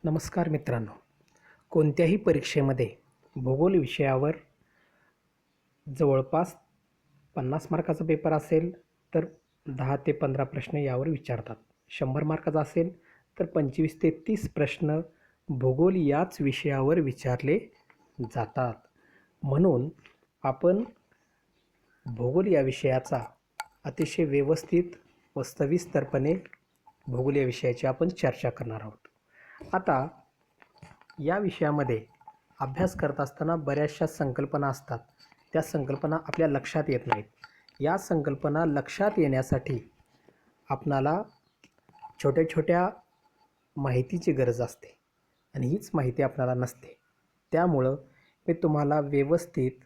नमस्कार मित्रांनो. कोणत्याही परीक्षेमध्ये भूगोल विषयावर जवळपास 50 मार्काचा पेपर असेल तर 10 ते 15 प्रश्न यावर विचारतात. 100 मार्काचा असेल तर 25 ते 30 प्रश्न भूगोल याच विषयावर विचारले जातात. म्हणून आपण भूगोल या विषयाचा अतिशय व्यवस्थित व सविस्तरपणे भूगोल या विषयाची आपण चर्चा करणार आहोत. आता या विषयामध्ये अभ्यास करत असताना बऱ्याचशा संकल्पना असतात. त्या संकल्पना आपल्या लक्षात येत नाहीत. या संकल्पना लक्षात येण्यासाठी आपणाला छोट्या छोट्या माहितीची गरज असते आणि हीच माहिती आपल्याला नसते. त्यामुळं मी तुम्हाला व्यवस्थित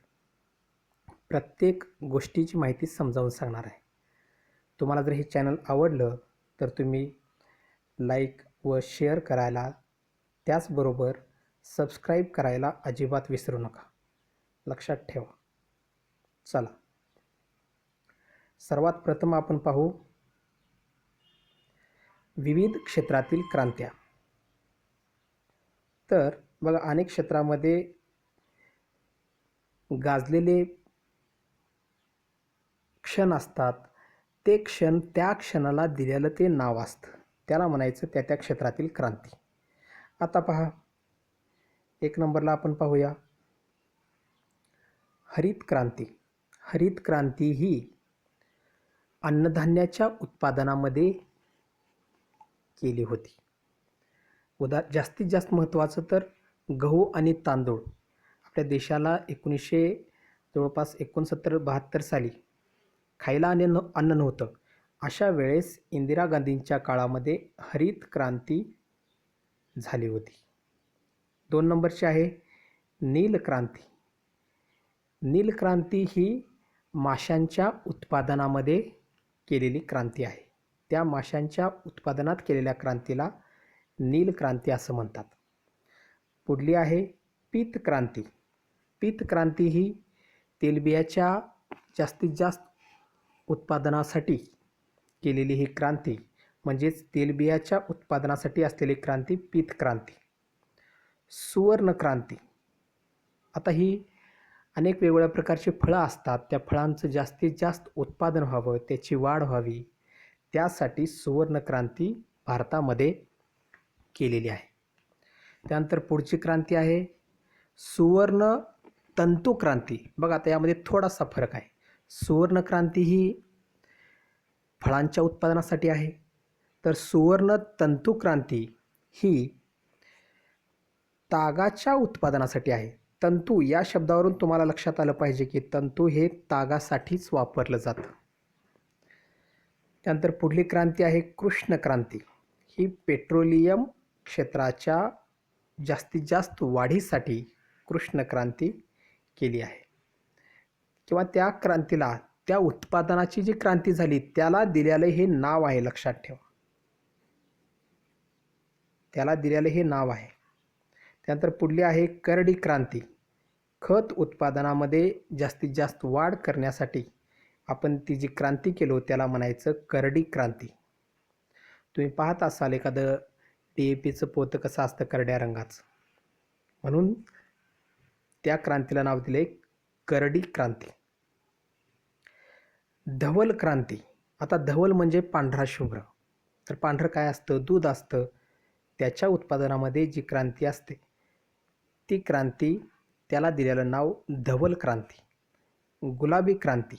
प्रत्येक गोष्टीची माहिती समजावून सांगणार आहे. तुम्हाला जर हे चॅनल आवडलं तर तुम्ही लाईक व शेअर करायला, त्याचबरोबर सबस्क्राईब करायला अजिबात विसरू नका. लक्षात ठेवा. चला, सर्वात प्रथम आपण पाहू विविध क्षेत्रातील क्रांत्या. तर बघा, अनेक क्षेत्रामध्ये गाजलेले क्षण असतात. ते क्षण त्या क्षणाला दिलेलं ते नाव असतं, त्याला म्हणायचं त्या त्या क्षेत्रातील क्रांती. आता पहा, 1 नंबरला आपण पाहूया हरित क्रांती. हरित क्रांती ही अन्नधान्याच्या उत्पादनामध्ये केली होती. जास्तीत जास्त महत्त्वाचं तर गहू आणि तांदूळ. आपल्या देशाला जवळपास 69-72 साली खायला अन्न नव्हतं. अशा वेळेस इंदिरा गांधींच्या काळामध्ये हरित क्रांती झाली होती. 2 नंबरची आहे नील क्रांती. नील क्रांती ही माशांच्या उत्पादनामध्ये केलेली क्रांती आहे. त्या माशांच्या उत्पादनात केलेल्या क्रांतीला नील क्रांती असं म्हणतात. पुढली आहे पीत क्रांती. पीत क्रांती ही तेलबियाच्या जास्तीत जास्त उत्पादनासाठी केलेली ही क्रांती, म्हणजेच तेलबियाच्या उत्पादनासाठी असलेली क्रांती पीत क्रांती. सुवर्ण क्रांती. आता ही अनेक वेगवेगळ्या प्रकारची फळं असतात. त्या फळांचं जास्तीत जास्त उत्पादन व्हावं, त्याची वाढ व्हावी, त्यासाठी सुवर्ण क्रांती भारतामध्ये केलेली आहे. त्यानंतर पुढची क्रांती आहे सुवर्ण तंतू क्रांती. बघा, आता यामध्ये थोडासा फरक आहे. सुवर्ण क्रांती ही फळांच्या उत्पादनासाठी आहे, तर सुवर्ण तंतू क्रांती ही तागाच्या उत्पादनासाठी आहे. तंतू या शब्दावरून तुम्हाला लक्षात आलं पाहिजे की तंतू हे तागासाठीच वापरलं जातं. त्यानंतर पुढली क्रांती आहे कृष्ण क्रांती. ही पेट्रोलियम क्षेत्राच्या जास्तीत जास्त वाढीसाठी कृष्ण क्रांती केली आहे, किंवा त्या क्रांतीला, त्या उत्पादनाची जी क्रांती झाली त्याला दिलेलं हे नाव आहे. लक्षात ठेवा, त्याला दिलेलं हे नाव आहे. त्यानंतर पुढली आहे करडी क्रांती. खत उत्पादनामध्ये जास्तीत जास्त वाढ करण्यासाठी आपण ती जी क्रांती केलो त्याला म्हणायचं करडी क्रांती. तुम्ही पाहत असाल एखादं DAPचं पोतं कसं असतं करड्या रंगाचं, म्हणून त्या क्रांतीला नाव दिले करडी क्रांती. धवल क्रांती. आता धवल म्हणजे पांढरा शुभ्र. तर पांढरं काय असतं? दूध असतं. त्याच्या उत्पादनामध्ये जी क्रांती असते ती क्रांती, त्याला दिलेलं नाव धवल क्रांती. गुलाबी क्रांती.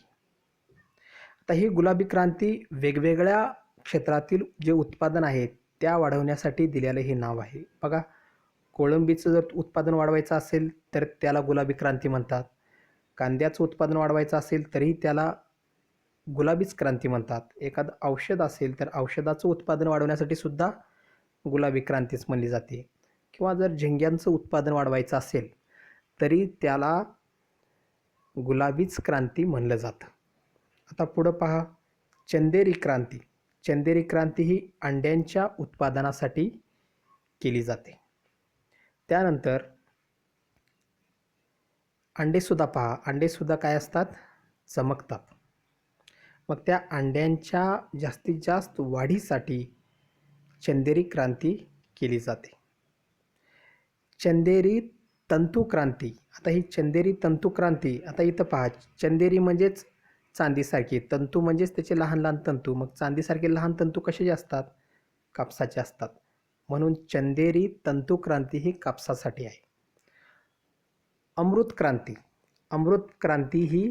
आता ही गुलाबी क्रांती वेगवेगळ्या क्षेत्रातील जे उत्पादन आहे त्या वाढवण्यासाठी दिलेलं हे नाव आहे. बघा, कोळंबीचं जर उत्पादन वाढवायचं असेल तर त्याला गुलाबी क्रांती म्हणतात. कांद्याचं उत्पादन वाढवायचं असेल तरीही त्याला गुलाबीच क्रांती म्हणतात. एखादं औषध असेल तर औषधाचं उत्पादन वाढवण्यासाठी सुद्धा गुलाबी क्रांतीच म्हणली जाते. किंवा जर झिंग्यांचं उत्पादन वाढवायचं असेल तरी त्याला गुलाबीच क्रांती म्हणलं जातं. आता पुढं पहा चंदेरी क्रांती. चंदेरी क्रांती ही अंड्यांच्या उत्पादनासाठी केली जाते. त्यानंतर अंडेसुद्धा पहा, अंडेसुद्धा काय असतात? चमकतात. मग त्या अंड्यांच्या जास्तीत जास्त वाढीसाठी चंदेरी क्रांती केली जाते. चंदेरी तंतुक्रांती. आता ही चंदेरी तंतुक्रांती, आता इथं पहा, चंदेरी म्हणजेच चांदीसारखी, तंतू म्हणजेच त्याचे लहान लहान तंतू. मग चांदीसारखे लहान तंतू कशाचे असतात? कापसाचे असतात. म्हणून चंदेरी तंतुक्रांती ही कापसासाठी आहे. अमृत क्रांती. अमृत क्रांती ही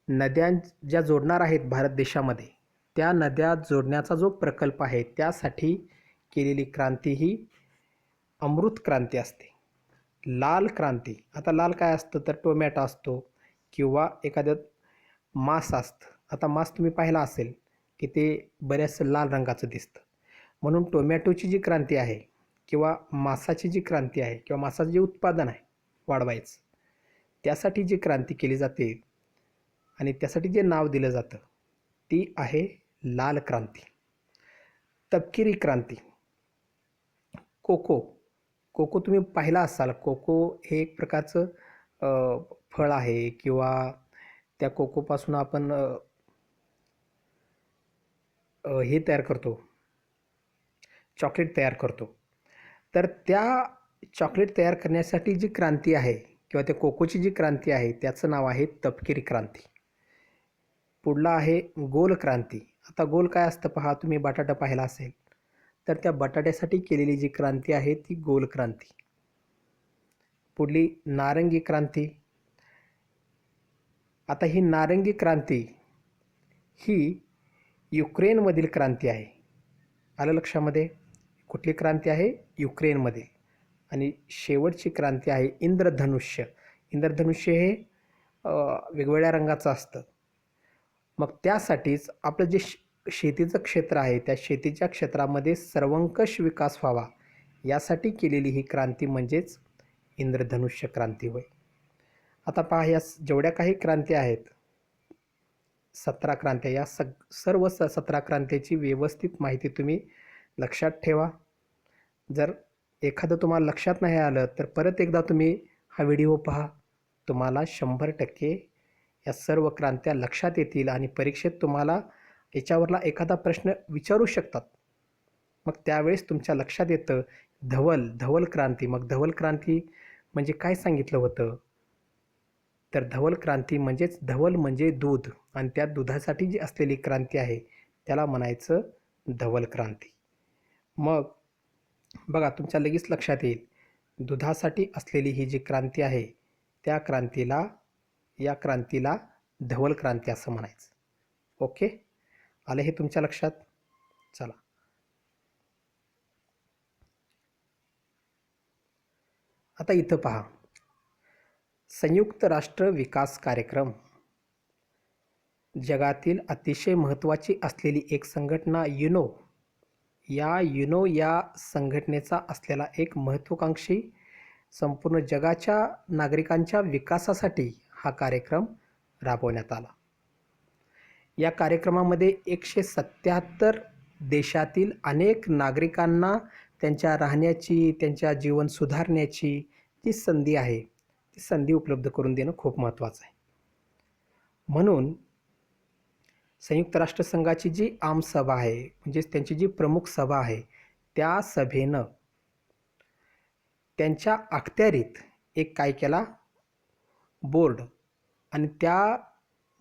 नद्या ज्या जोडणार आहेत भारत देशामध्ये, त्या नद्या जोडण्याचा जो प्रकल्प आहे त्यासाठी केलेली क्रांती ही अमृत क्रांती असते. लाल क्रांती. आता लाल काय असतं? तर टोमॅटो असतो किंवा एखादं मांस असतं. आता मांस तुम्ही पाहिला असेल की ते बऱ्याचसं लाल रंगाचं दिसतं. म्हणून टोमॅटोची जी क्रांती आहे किंवा मांसाची जी क्रांती आहे किंवा मांसाचं जे उत्पादन आहे वाढवायचं, त्यासाठी जी क्रांती केली जाते आणि त्यासाठी जे नाव दिलं जातं ती आहे लाल क्रांती. तपकिरी क्रांती. कोको. कोको तुम्ही पाहिला असाल. कोको हे एक प्रकारचं फळ आहे किंवा त्या कोकोपासून आपण हे तयार करतो, चॉकलेट तयार करतो. तर त्या चॉकलेट तयार करण्यासाठी जी क्रांती आहे किंवा त्या कोकोची जी क्रांती आहे त्याचं नाव आहे तपकिरी क्रांती. पुढला आहे गोल क्रांती. आता गोल काय असतं पहा, तुम्ही बटाटा पाहिला असेल तर त्या बटाट्यासाठी केलेली जी क्रांती आहे ती गोल क्रांती. पुढली नारंगी क्रांती. आता ही नारंगी क्रांती ही युक्रेनमधील क्रांती आहे. आलं लक्षामध्ये? कुठली क्रांती आहे? युक्रेनमधील. आणि शेवटची क्रांती आहे इंद्रधनुष्य. इंद्रधनुष्य हे वेगवेगळ्या रंगाचं असतं. मग त्यासाठीच आपलं जे शेतीचं क्षेत्र आहे त्या शेतीच्या क्षेत्रामध्ये सर्वंकष विकास व्हावा यासाठी केलेली ही क्रांती म्हणजेच इंद्रधनुष्य क्रांती होय. आता पहा, या जेवढ्या काही क्रांती आहेत, 17 क्रांत्या, या सर्व 17 क्रांतीची व्यवस्थित माहिती तुम्ही लक्षात ठेवा. जर एखादं तुम्हाला लक्षात नाही आलं तर परत एकदा तुम्ही हा व्हिडिओ पहा. तुम्हाला 100% या सर्व क्रांत्या लक्षात येतील आणि परीक्षेत तुम्हाला याच्यावरला एखादा प्रश्न विचारू शकतात. मग त्यावेळेस तुमच्या लक्षात येतं धवल क्रांती. मग धवल क्रांती म्हणजे काय सांगितलं होतं? तर धवल क्रांती म्हणजेच, धवल म्हणजे दूध, आणि त्या दुधासाठी जी असलेली क्रांती आहे त्याला म्हणायचं धवल क्रांती. मग बघा, तुमच्या लगेच लक्षात येईल, दुधासाठी असलेली ही जी क्रांती आहे त्या क्रांतीला, या क्रांतीला धवल क्रांती असं म्हणायचं. ओके, आलं हे तुमच्या लक्षात? चला, आता इथं पहा, संयुक्त राष्ट्र विकास कार्यक्रम जगातील अतिशय महत्त्वाची असलेली एक संघटना युनो. युनो या संघटनेचा असलेला एक महत्त्वाकांक्षी संपूर्ण जगाच्या नागरिकांच्या विकासासाठी हा कार्यक्रम राबवण्यात आला. या कार्यक्रमामध्ये 177 देशातील अनेक नागरिकांना त्यांच्या राहण्याची, त्यांच्या जीवन सुधारण्याची जी संधी आहे ती संधी उपलब्ध करून देणं खूप महत्त्वाचं आहे. म्हणून संयुक्त राष्ट्रसंघाची जी आमसभा आहे, म्हणजेच त्यांची जी प्रमुख सभा आहे, त्या सभेनं त्यांच्या अखत्यारीत एक काय केला, बोर्ड, आणि त्या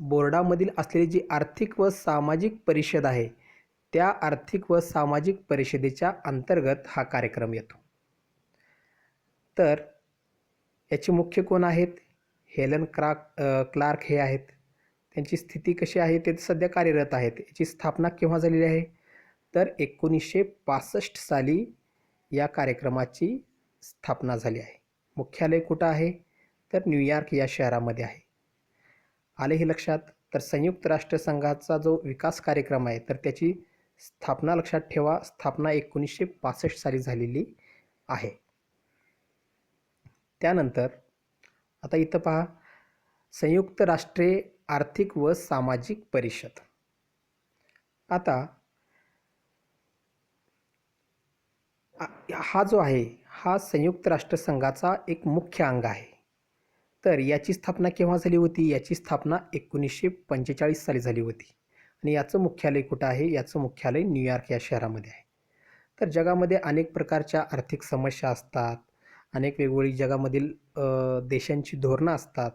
बोर्डामधील असलेली जी आर्थिक व सामाजिक परिषद आहे त्या आर्थिक व सामाजिक परिषदेच्या अंतर्गत हा कार्यक्रम येतो. तर याचे मुख्य कोण आहेत? हेलन क्लार्क हे आहेत. त्यांची स्थिती कशी आहे? ते सध्या कार्यरत आहेत. याची स्थापना केव्हा झालेली आहे? तर 1965 साली या कार्यक्रमाची स्थापना झाली आहे. मुख्यालय कुठं आहे? तर न्यूयॉर्क या शहरामध्ये आहे. आले हे लक्षात? तर संयुक्त राष्ट्रसंघाचा जो विकास कार्यक्रम आहे तर त्याची स्थापना लक्षात ठेवा, स्थापना 1965 साली झालेली आहे. त्यानंतर आता इथं पहा, संयुक्त राष्ट्रे आर्थिक व सामाजिक परिषद. आता हा जो आहे हा संयुक्त राष्ट्रसंघाचा एक मुख्य अंग आहे. तर याची स्थापना केव्हा झाली होती? याची स्थापना 1945 साली झाली होती. आणि याचं मुख्यालय कुठं आहे? याचं मुख्यालय न्यूयॉर्क या शहरामध्ये आहे. तर जगामध्ये अनेक प्रकारच्या आर्थिक समस्या असतात, अनेक वेगवेगळी जगामधील देशांची धोरणं असतात.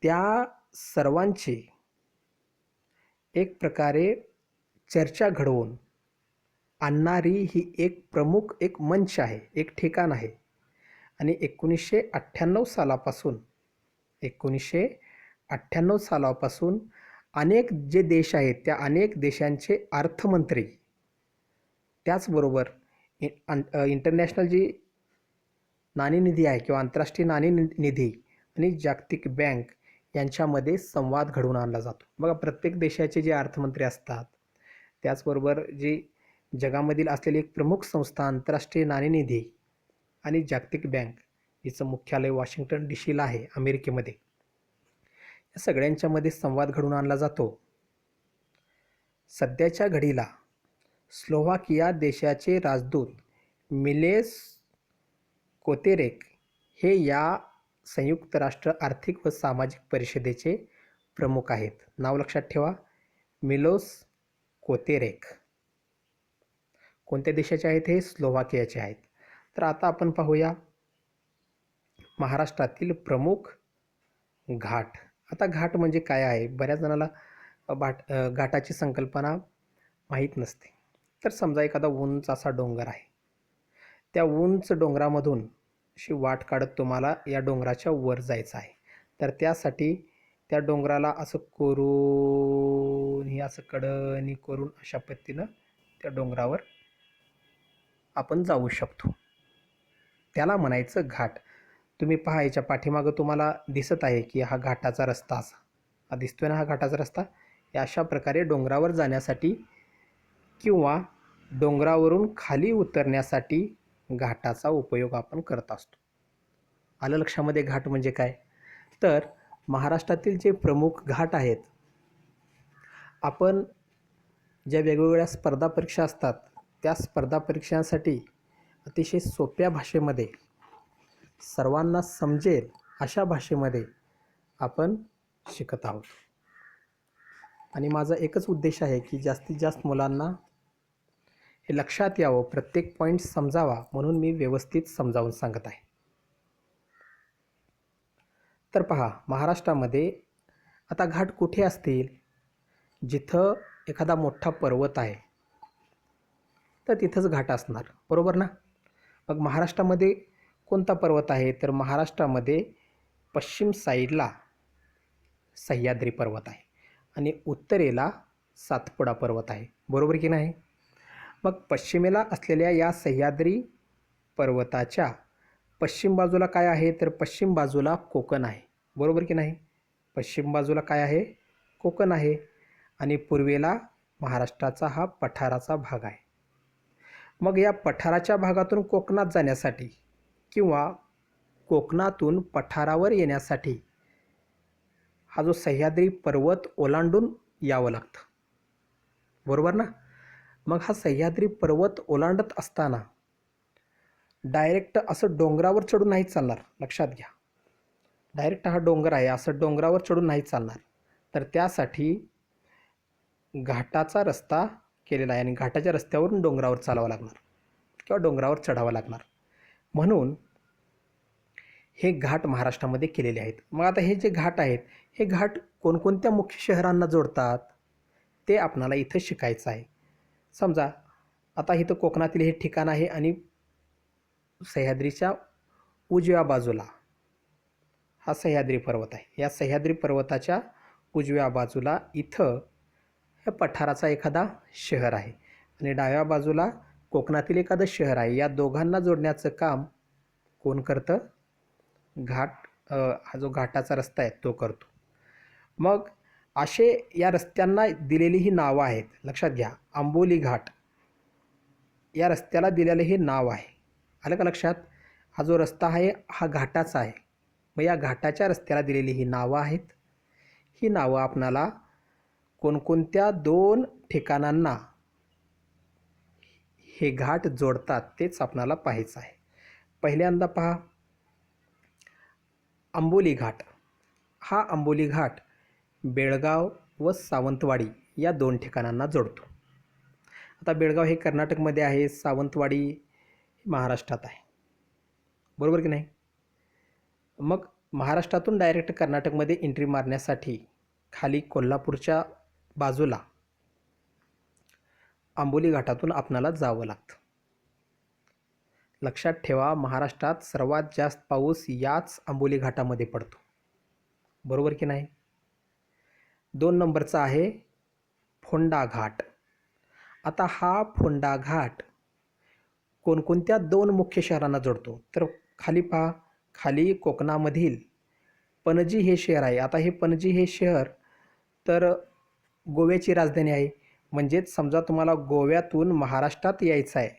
त्या सर्वांची एक प्रकारे चर्चा घडवून आणणारी ही एक प्रमुख एक मंच आहे, एक ठिकाण आहे. आणि 1998 सालापासून अनेक जे देश आहेत, त्या अनेक देशांचे अर्थमंत्री, त्याचबरोबर इंटरनॅशनल जी नाणेनिधी आहे किंवा आंतरराष्ट्रीय नाणेनिधी आणि जागतिक बँक यांच्यामध्ये संवाद घडवून आणला जातो. बघा, प्रत्येक देशाचे जे अर्थमंत्री असतात, त्याचबरोबर जी जगामधील असलेली एक प्रमुख संस्था आंतरराष्ट्रीय नाणेनिधी आणि जागतिक बँक, हिचं मुख्यालय वॉशिंग्टन DC आहे अमेरिकेमध्ये. या सगळ्यांच्यामध्ये संवाद घडवून आणला जातो. सध्याच्या घडीला स्लोव्हाकिया देशाचे राजदूत मिलेस कोतेरेक हे या संयुक्त राष्ट्र आर्थिक व सामाजिक परिषदेचे प्रमुख आहेत. नाव लक्षात ठेवा, मिलोस कोतेरेक. कोणत्या देशाचे आहेत हे? स्लोव्हाकियाचे आहेत. तर आता आपण पाहूया महाराष्ट्रातील प्रमुख घाट. आता घाट म्हणजे काय आहे? बऱ्याच जणाला घाटाची संकल्पना माहीत नसते. तर समजा एखादा उंच असा डोंगर आहे. त्या उंच डोंगरामधून अशी वाट काढत तुम्हाला या डोंगराच्या वर जायचं आहे. तर त्यासाठी त्या डोंगराला असं करून, हे असं कडेने करून अशा पद्धतीनं त्या डोंगरावर आपण जाऊ शकतो. त्याला म्हणायचं घाट. तुम्ही पहा, याच्या पाठीमागं तुम्हाला दिसत आहे की हा घाटाचा रस्ता असा हा दिसतोय ना, हा घाटाचा रस्ता. या अशा प्रकारे डोंगरावर जाण्यासाठी किंवा डोंगरावरून खाली उतरण्यासाठी घाटाचा उपयोग आपण करत असतो. आलं लक्षामध्ये घाट म्हणजे काय? तर महाराष्ट्रातील जे प्रमुख घाट आहेत, आपण ज्या वेगवेगळ्या स्पर्धा परीक्षा असतात, त्या स्पर्धा परीक्षांसाठी अतिशय सोप्या भाषेमध्ये, सर्वांना समजेल अशा भाषेमध्ये आपण शिकत आहोत. आणि माझा एकच उद्देश आहे की जास्तीत जास्त मुलांना हे लक्षात यावं, प्रत्येक पॉईंट समजावा, म्हणून मी व्यवस्थित समजावून सांगत आहे. तर पहा, महाराष्ट्रामध्ये आता घाट कुठे असतील? जिथं एखादा मोठा पर्वत आहे तर तिथंच घाट असणार, बरोबर ना? मग महाराष्ट्रामध्ये कोणता पर्वत आहे? तर महाराष्ट्रामध्ये पश्चिम साईडला सह्याद्री पर्वत आहे आणि उत्तरेला सातपुडा पर्वत आहे, बरोबर की नाही? मग पश्चिमेला असलेल्या या सह्याद्री पर्वताच्या पश्चिम बाजूला काय आहे? तर पश्चिम बाजूला कोकण आहे, बरोबर की नाही? पश्चिम बाजूला काय आहे? कोकण आहे. आणि पूर्वेला महाराष्ट्राचा हा पठाराचा भाग आहे. मग या पठाराच्या भागातून कोकणात जाण्यासाठी किंवा कोकणातून पठारावर येण्यासाठी हा जो सह्याद्री पर्वत ओलांडून यावं लागतं, बरोबर ना? मग हा सह्याद्री पर्वत ओलांडत असताना डायरेक्ट असं डोंगरावर चढून नाही चालणार, लक्षात घ्या. डायरेक्ट हा डोंगर आहे, असं डोंगरावर चढून नाही चालणार. तर त्यासाठी घाटाचा रस्ता केलेला आहे आणि घाटाच्या रस्त्यावरून डोंगरावर चालावं लागणार किंवा डोंगरावर चढावं लागणार. म्हणून हे घाट महाराष्ट्रामध्ये केलेले आहेत. मग आता हे जे घाट आहेत, हे घाट कोणकोणत्या मुख्य शहरांना जोडतात ते आपणाला इथं शिकायचं आहे. समजा आता इथं कोकणातील हे ठिकाण आहे आणि सह्याद्रीच्या उजव्या बाजूला हा सह्याद्री पर्वत आहे. या सह्याद्री पर्वताच्या उजव्या बाजूला इथं या पठाराचा एखादा शहर आहे आणि डाव्या बाजूला कोकणातील एखादं शहर आहे. या दोघांना जोडण्याचं काम कोण करतं? घाट, हा जो घाटाचा रस्ता आहे तो करतो. मग असे या रस्त्यांना दिलेली ही नावं आहेत, लक्षात घ्या. आंबोली घाट या रस्त्याला दिलेलं हे नाव आहे, आलं का लक्षात? हा जो रस्ता आहे हा घाटाचा आहे. मग या घाटाच्या रस्त्याला दिलेली ही नावं आहेत. ही नावं आपणाला कोणकोणत्या 2 ठिकाणांना हे घाट जोडतात तेच आपणाला पाहायचं आहे. पहिल्यांदा पहा, आंबोली घाट. हा आंबोली घाट बेळगाव व सावंतवाडी या 2 ठिकाणांना जोडतो. आता बेळगाव हे कर्नाटकमध्ये आहे, सावंतवाडी महाराष्ट्रात आहे. बरोबर की नाही? मग महाराष्ट्रातून डायरेक्ट कर्नाटकमध्ये एंट्री मारण्यासाठी खाली कोल्हापूरच्या बाजूला आंबोली घाटातून आपणाला जावं लागतं. लक्षात ठेवा, महाराष्ट्रात सर्वात जास्त पाऊस याच आंबोली घाटामध्ये पडतो. बरोबर की नाही? 2 नंबरचा आहे फोंडा घाट. आता हा फोंडा घाट कोणकोणत्या 2 मुख्य शहरांना जोडतो? तर खाली पहा, खाली कोकणामधील पणजी हे शहर आहे. आता हे पणजी हे शहर तर गोव्याची राजधानी आहे. म्हणजेच समजा तुम्हाला गोव्यातून महाराष्ट्रात यायचं आहे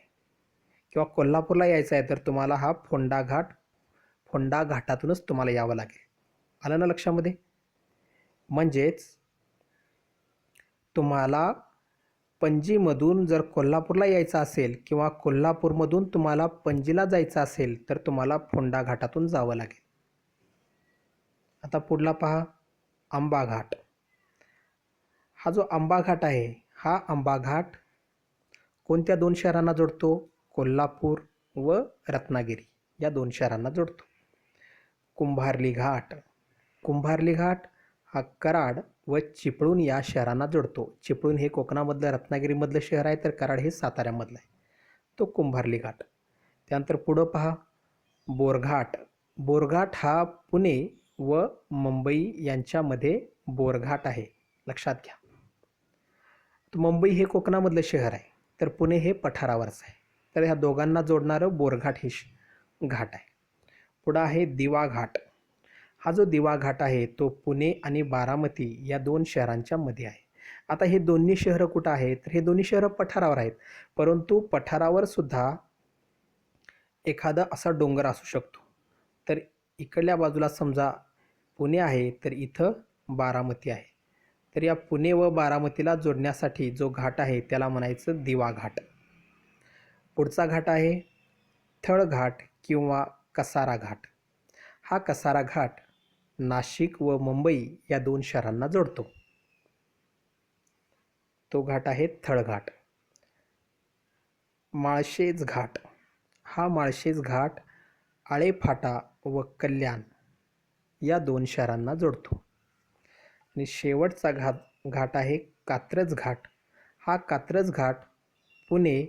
किंवा कोल्हापूरला यायचं आहे, तर तुम्हाला हा फोंडा घाटातूनच तुम्हाला यावं लागेल. आलं ना लक्षामध्ये? म्हणजेच तुम्हाला पणजीमधून जर कोल्हापूरला यायचं असेल किंवा कोल्हापूरमधून तुम्हाला पणजीला जायचं असेल, तर तुम्हाला फोंडा घाटातून जावं लागेल. आता पुढला पहा, आंबा घाट. हा जो आंबा घाट आहे, हा आंबा घाट कोणत्या 2 शहरांना जोडतो? कोल्हापूर व रत्नागिरी या 2 शहरांना जोडतो. कुंभार्ली घाट. कुंभार्ली घाट हा कराड व चिपळूण या शहरांना जोडतो. चिपळूण हे कोकणामधलं रत्नागिरीमधलं शहर आहे, तर कराड हे साताऱ्यामधलं आहे. तो कुंभार्ली घाट. त्यानंतर पुढं पहा, बोरघाट. बोरघाट हा पुणे व मुंबई यांच्यामध्ये बोरघाट आहे. लक्षात घ्या. तर मुंबई हे कोकणामधलं शहर आहे, तर पुणे हे पठारावरचं आहे. तर ह्या दोघांना जोडणारं बोरघाट हे घाट आहे. पुढं आहे दिवा घाट. हा जो दिवा घाट आहे तो पुणे आणि बारामती या 2 शहरांच्या मध्ये आहे. आता हे दोन्ही शहरं कुठं आहेत? तर हे दोन्ही शहरं पठारावर आहेत, परंतु पठारावर सुद्धा एखादा असा डोंगर असू शकतो. तर इकडल्या बाजूला समजा पुणे आहे, तर इथं बारामती आहे. तर या पुणे व बारामतीला जोडण्यासाठी जो घाट आहे त्याला म्हणायचं दिवा घाट. पुढचा घाट आहे थळघाट किंवा कसारा घाट. हा कसारा घाट नाशिक व मुंबई या 2 शहरांना जोडतो. तो घाट आहे थळघाट. माळशेज घाट. हा माळशेज घाट आळेफाटा व कल्याण या 2 शहरांना जोडतो. आणि शेवटचा घाट आहे कात्रज घाट. हा कात्रज घाट पुणे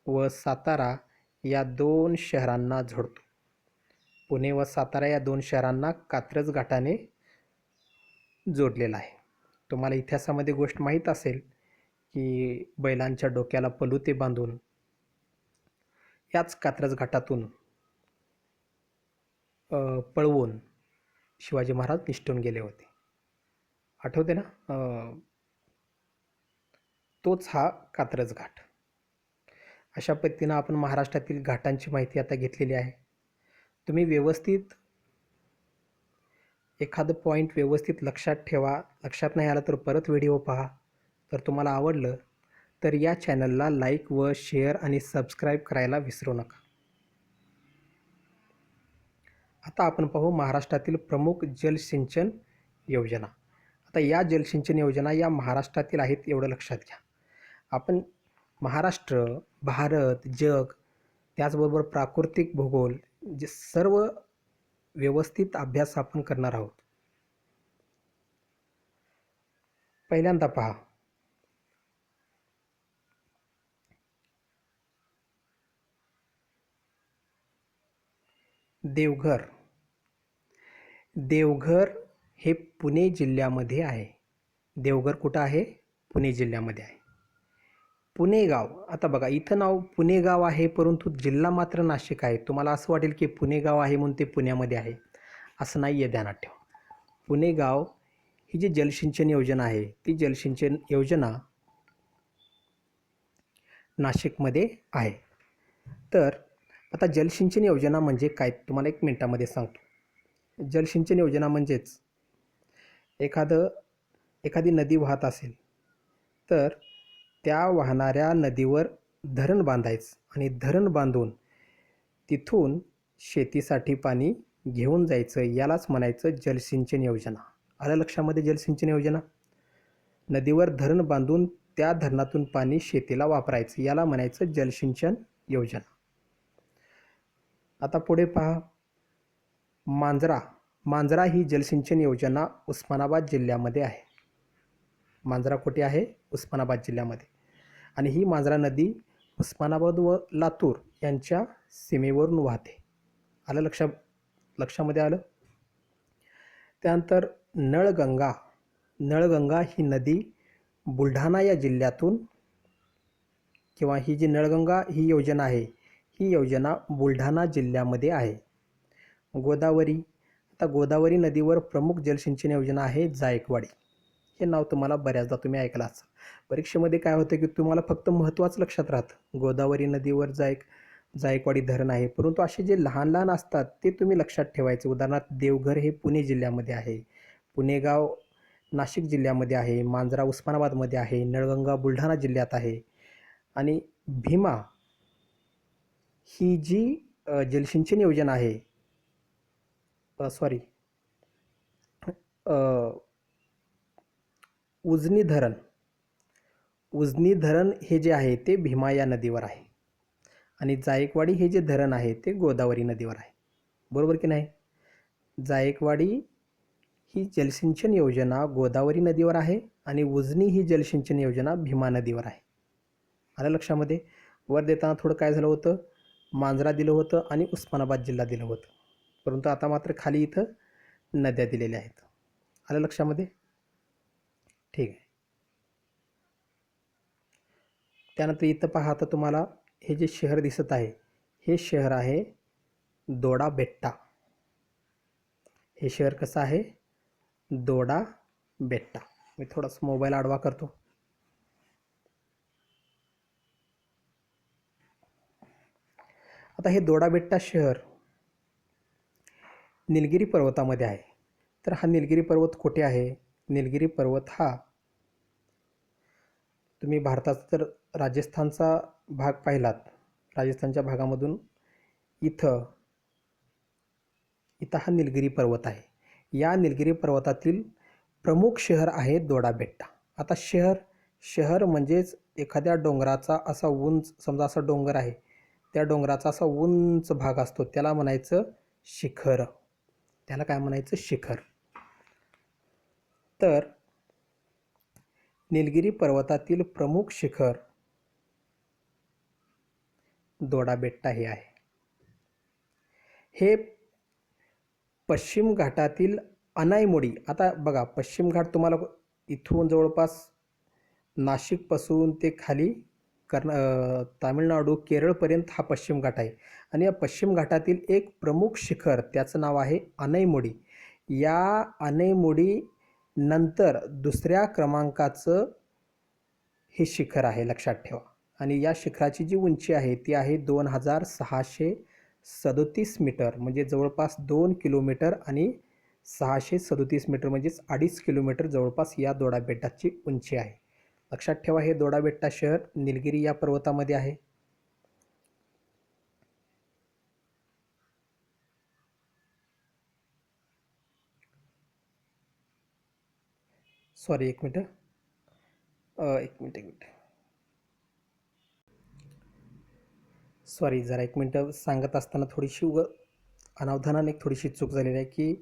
व सातारा या 2 शहरांना जोडतो. पुणे व सातारा या 2 शहरांना कात्रज घाटाने जोडलेला आहे. तुम्हाला इतिहासामध्ये गोष्ट माहीत असेल की बैलांच्या डोक्याला पलुते बांधून याच कात्रज घाटातून पळवून शिवाजी महाराज निसटून गेले होते. आठवते ना? तोच हा कात्रज घाट. अशा पद्धतीनं आपण महाराष्ट्रातील घाटांची माहिती आता घेतलेली आहे. तुम्ही व्यवस्थित एखादं पॉईंट व्यवस्थित लक्षात ठेवा. लक्षात नाही आलं तर परत व्हिडिओ पहा. तर तुम्हाला आवडलं तर या चॅनलला लाईक व शेअर आणि सबस्क्राईब करायला विसरू नका. आता आपण पाहू महाराष्ट्रातील प्रमुख जलसिंचन योजना. आता या जलसिंचन योजना या महाराष्ट्रातील आहेत एवढं लक्षात घ्या. आपण महाराष्ट्र, भारत, जग, त्याचबरोबर प्राकृतिक भूगोल जे सर्व व्यवस्थित अभ्यास आपण करणार आहोत. पहिल्यांदा पहा, देवघर. देवघर हे पुणे जिल्ह्यामध्ये आहे. देवघर कुठं आहे? पुणे जिल्ह्यामध्ये आहे. पुणे गाव. आता बघा, इथं नाव पुणे गाव आहे, परंतु जिल्हा मात्र नाशिक आहे. तुम्हाला असं वाटेल की पुणे गाव आहे म्हणून ते पुण्यामध्ये आहे, असं नाही आहे, ध्यानात ठेवा. पुणे गाव ही जी जलसिंचन योजना आहे ती जलसिंचन योजना नाशिकमध्ये आहे. तर आता जलसिंचन योजना म्हणजे काय तुम्हाला 1 मिनिटामध्ये सांगतो. जलसिंचन योजना म्हणजेच एखादी नदी वाहत असेल तर त्या वाहणाऱ्या नदीवर धरण बांधायचं आणि धरण बांधून तिथून शेतीसाठी पाणी घेऊन जायचं, यालाच म्हणायचं जलसिंचन योजना. आलं लक्षामध्ये? जलसिंचन योजना. नदीवर धरण बांधून त्या धरणातून पाणी शेतीला वापरायचं, याला म्हणायचं जलसिंचन योजना. आता पुढे पहा, मांजरा मांजरा ही जलसिंचन योजना उस्मानाबाद जिल्ह्यामध्ये आहे. मांजरा कुठे आहे? उस्मानाबाद जिल्ह्यामध्ये. आणि ही मांजरा नदी उस्मानाबाद व लातूर यांच्या सीमेवरून वाहते. आलं लक्षामध्ये आलं. त्यानंतर नळगंगा नळगंगा ही नदी बुलढाणा या जिल्ह्यातून, किंवा ही जी नळगंगा ही योजना आहे, ही योजना बुलढाणा जिल्ह्यामध्ये आहे. गोदावरी, आता गोदावरी नदीवर प्रमुख जलसिंचन योजना आहे जायकवाडी. हे नाव तुम्हाला बऱ्याचदा तुम्ही ऐकलं असाल. परीक्षेमध्ये काय होतं की तुम्हाला फक्त महत्त्वाचं लक्षात राहतं, गोदावरी नदीवर जायकवाडी धरण आहे, परंतु असे जे लहान लहान असतात ते तुम्ही लक्षात ठेवायचे. उदाहरणार्थ देवघर हे पुणे जिल्ह्यामध्ये आहे, पुणेगाव नाशिक जिल्ह्यामध्ये आहे, मांजरा उस्मानाबादमध्ये आहे, नळगंगा बुलढाणा जिल्ह्यात आहे. आणि भीमा ही जी जलसिंचन योजना आहे, उजनी धरण हे जे आहे ते भीमा या नदीवर आहे. आणि जायकवाडी हे जे धरण आहे ते गोदावरी नदीवर आहे. बरोबर की नाही? जायकवाडी ही जलसिंचन योजना गोदावरी नदीवर आहे आणि उजनी ही जलसिंचन योजना भीमा नदीवर आहे. आलं लक्षामध्ये? वर देताना थोडं काय झालं होतं, मांजरा दिलं होतं आणि उस्मानाबाद जिल्हा दिलं होतं, परंतु आता मात्र खाली इथं नद्या दिलेल्या आहेत. आलं लक्षामध्ये? ठीक आहे. त्यानंतर इथं पहा, आता तुम्हाला हे जे शहर दिसत आहे हे शहर आहे दोडाबेट्टा. हे शहर कसं आहे? दोडाबेट्टा. मी थोडासा मोबाईल आडवा करतो. आता हे दोडाबेट्टा शहर निलगिरी पर्वतामध्ये आहे. तर हा निलगिरी पर्वत कुठे आहे? निलगिरी पर्वत हा तुम्ही भारताचा जर राजस्थानचा भाग पाहिलात, राजस्थानच्या भागामधून इथं हा निलगिरी पर्वत आहे. या निलगिरी पर्वतातील प्रमुख शहर आहे दोडाबेट्टा. आता शहर म्हणजेच एखाद्या डोंगराचा असा उंच, समजा असा डोंगर आहे, त्या डोंगराचा असा उंच भाग असतो, त्याला म्हणायचं शिखर. त्याला काय म्हणायचं? शिखर. तर निलगिरी पर्वतातील प्रमुख शिखर दोडाबेट्टा हे आहे. हे पश्चिम घाटातील अनाईमुडी. आता बघा, पश्चिम घाट तुम्हाला इथून जवळपास नाशिकपासून ते खाली तामिळनाडू, केरळपर्यंत हा पश्चिम घाट आहे. आणि या पश्चिम घाटातील एक प्रमुख शिखर, त्याचं नाव आहे अनैमुडी. या अनैमुडी नंतर दुसऱ्या क्रमांकाचं हे शिखर आहे, लक्षात ठेवा. आणि या शिखराची जी उंची आहे ती आहे 2637 मीटर, म्हणजे जवळपास 2 किलोमीटर, आणि 637 मीटर म्हणजेच 2.5 किलोमीटर जवळपास या दोडाबेट्टाची उंची आहे. लक्षात ठेवा, हे दोडाबेट्टा शहर निलगिरी या पर्वतामध्ये आहे. सॉरी, एक मिनिट. सॉरी, जरा एक मिनटं सांगत असताना थोडीशी अनावधानाने थोडीशी चूक झालेली आहे की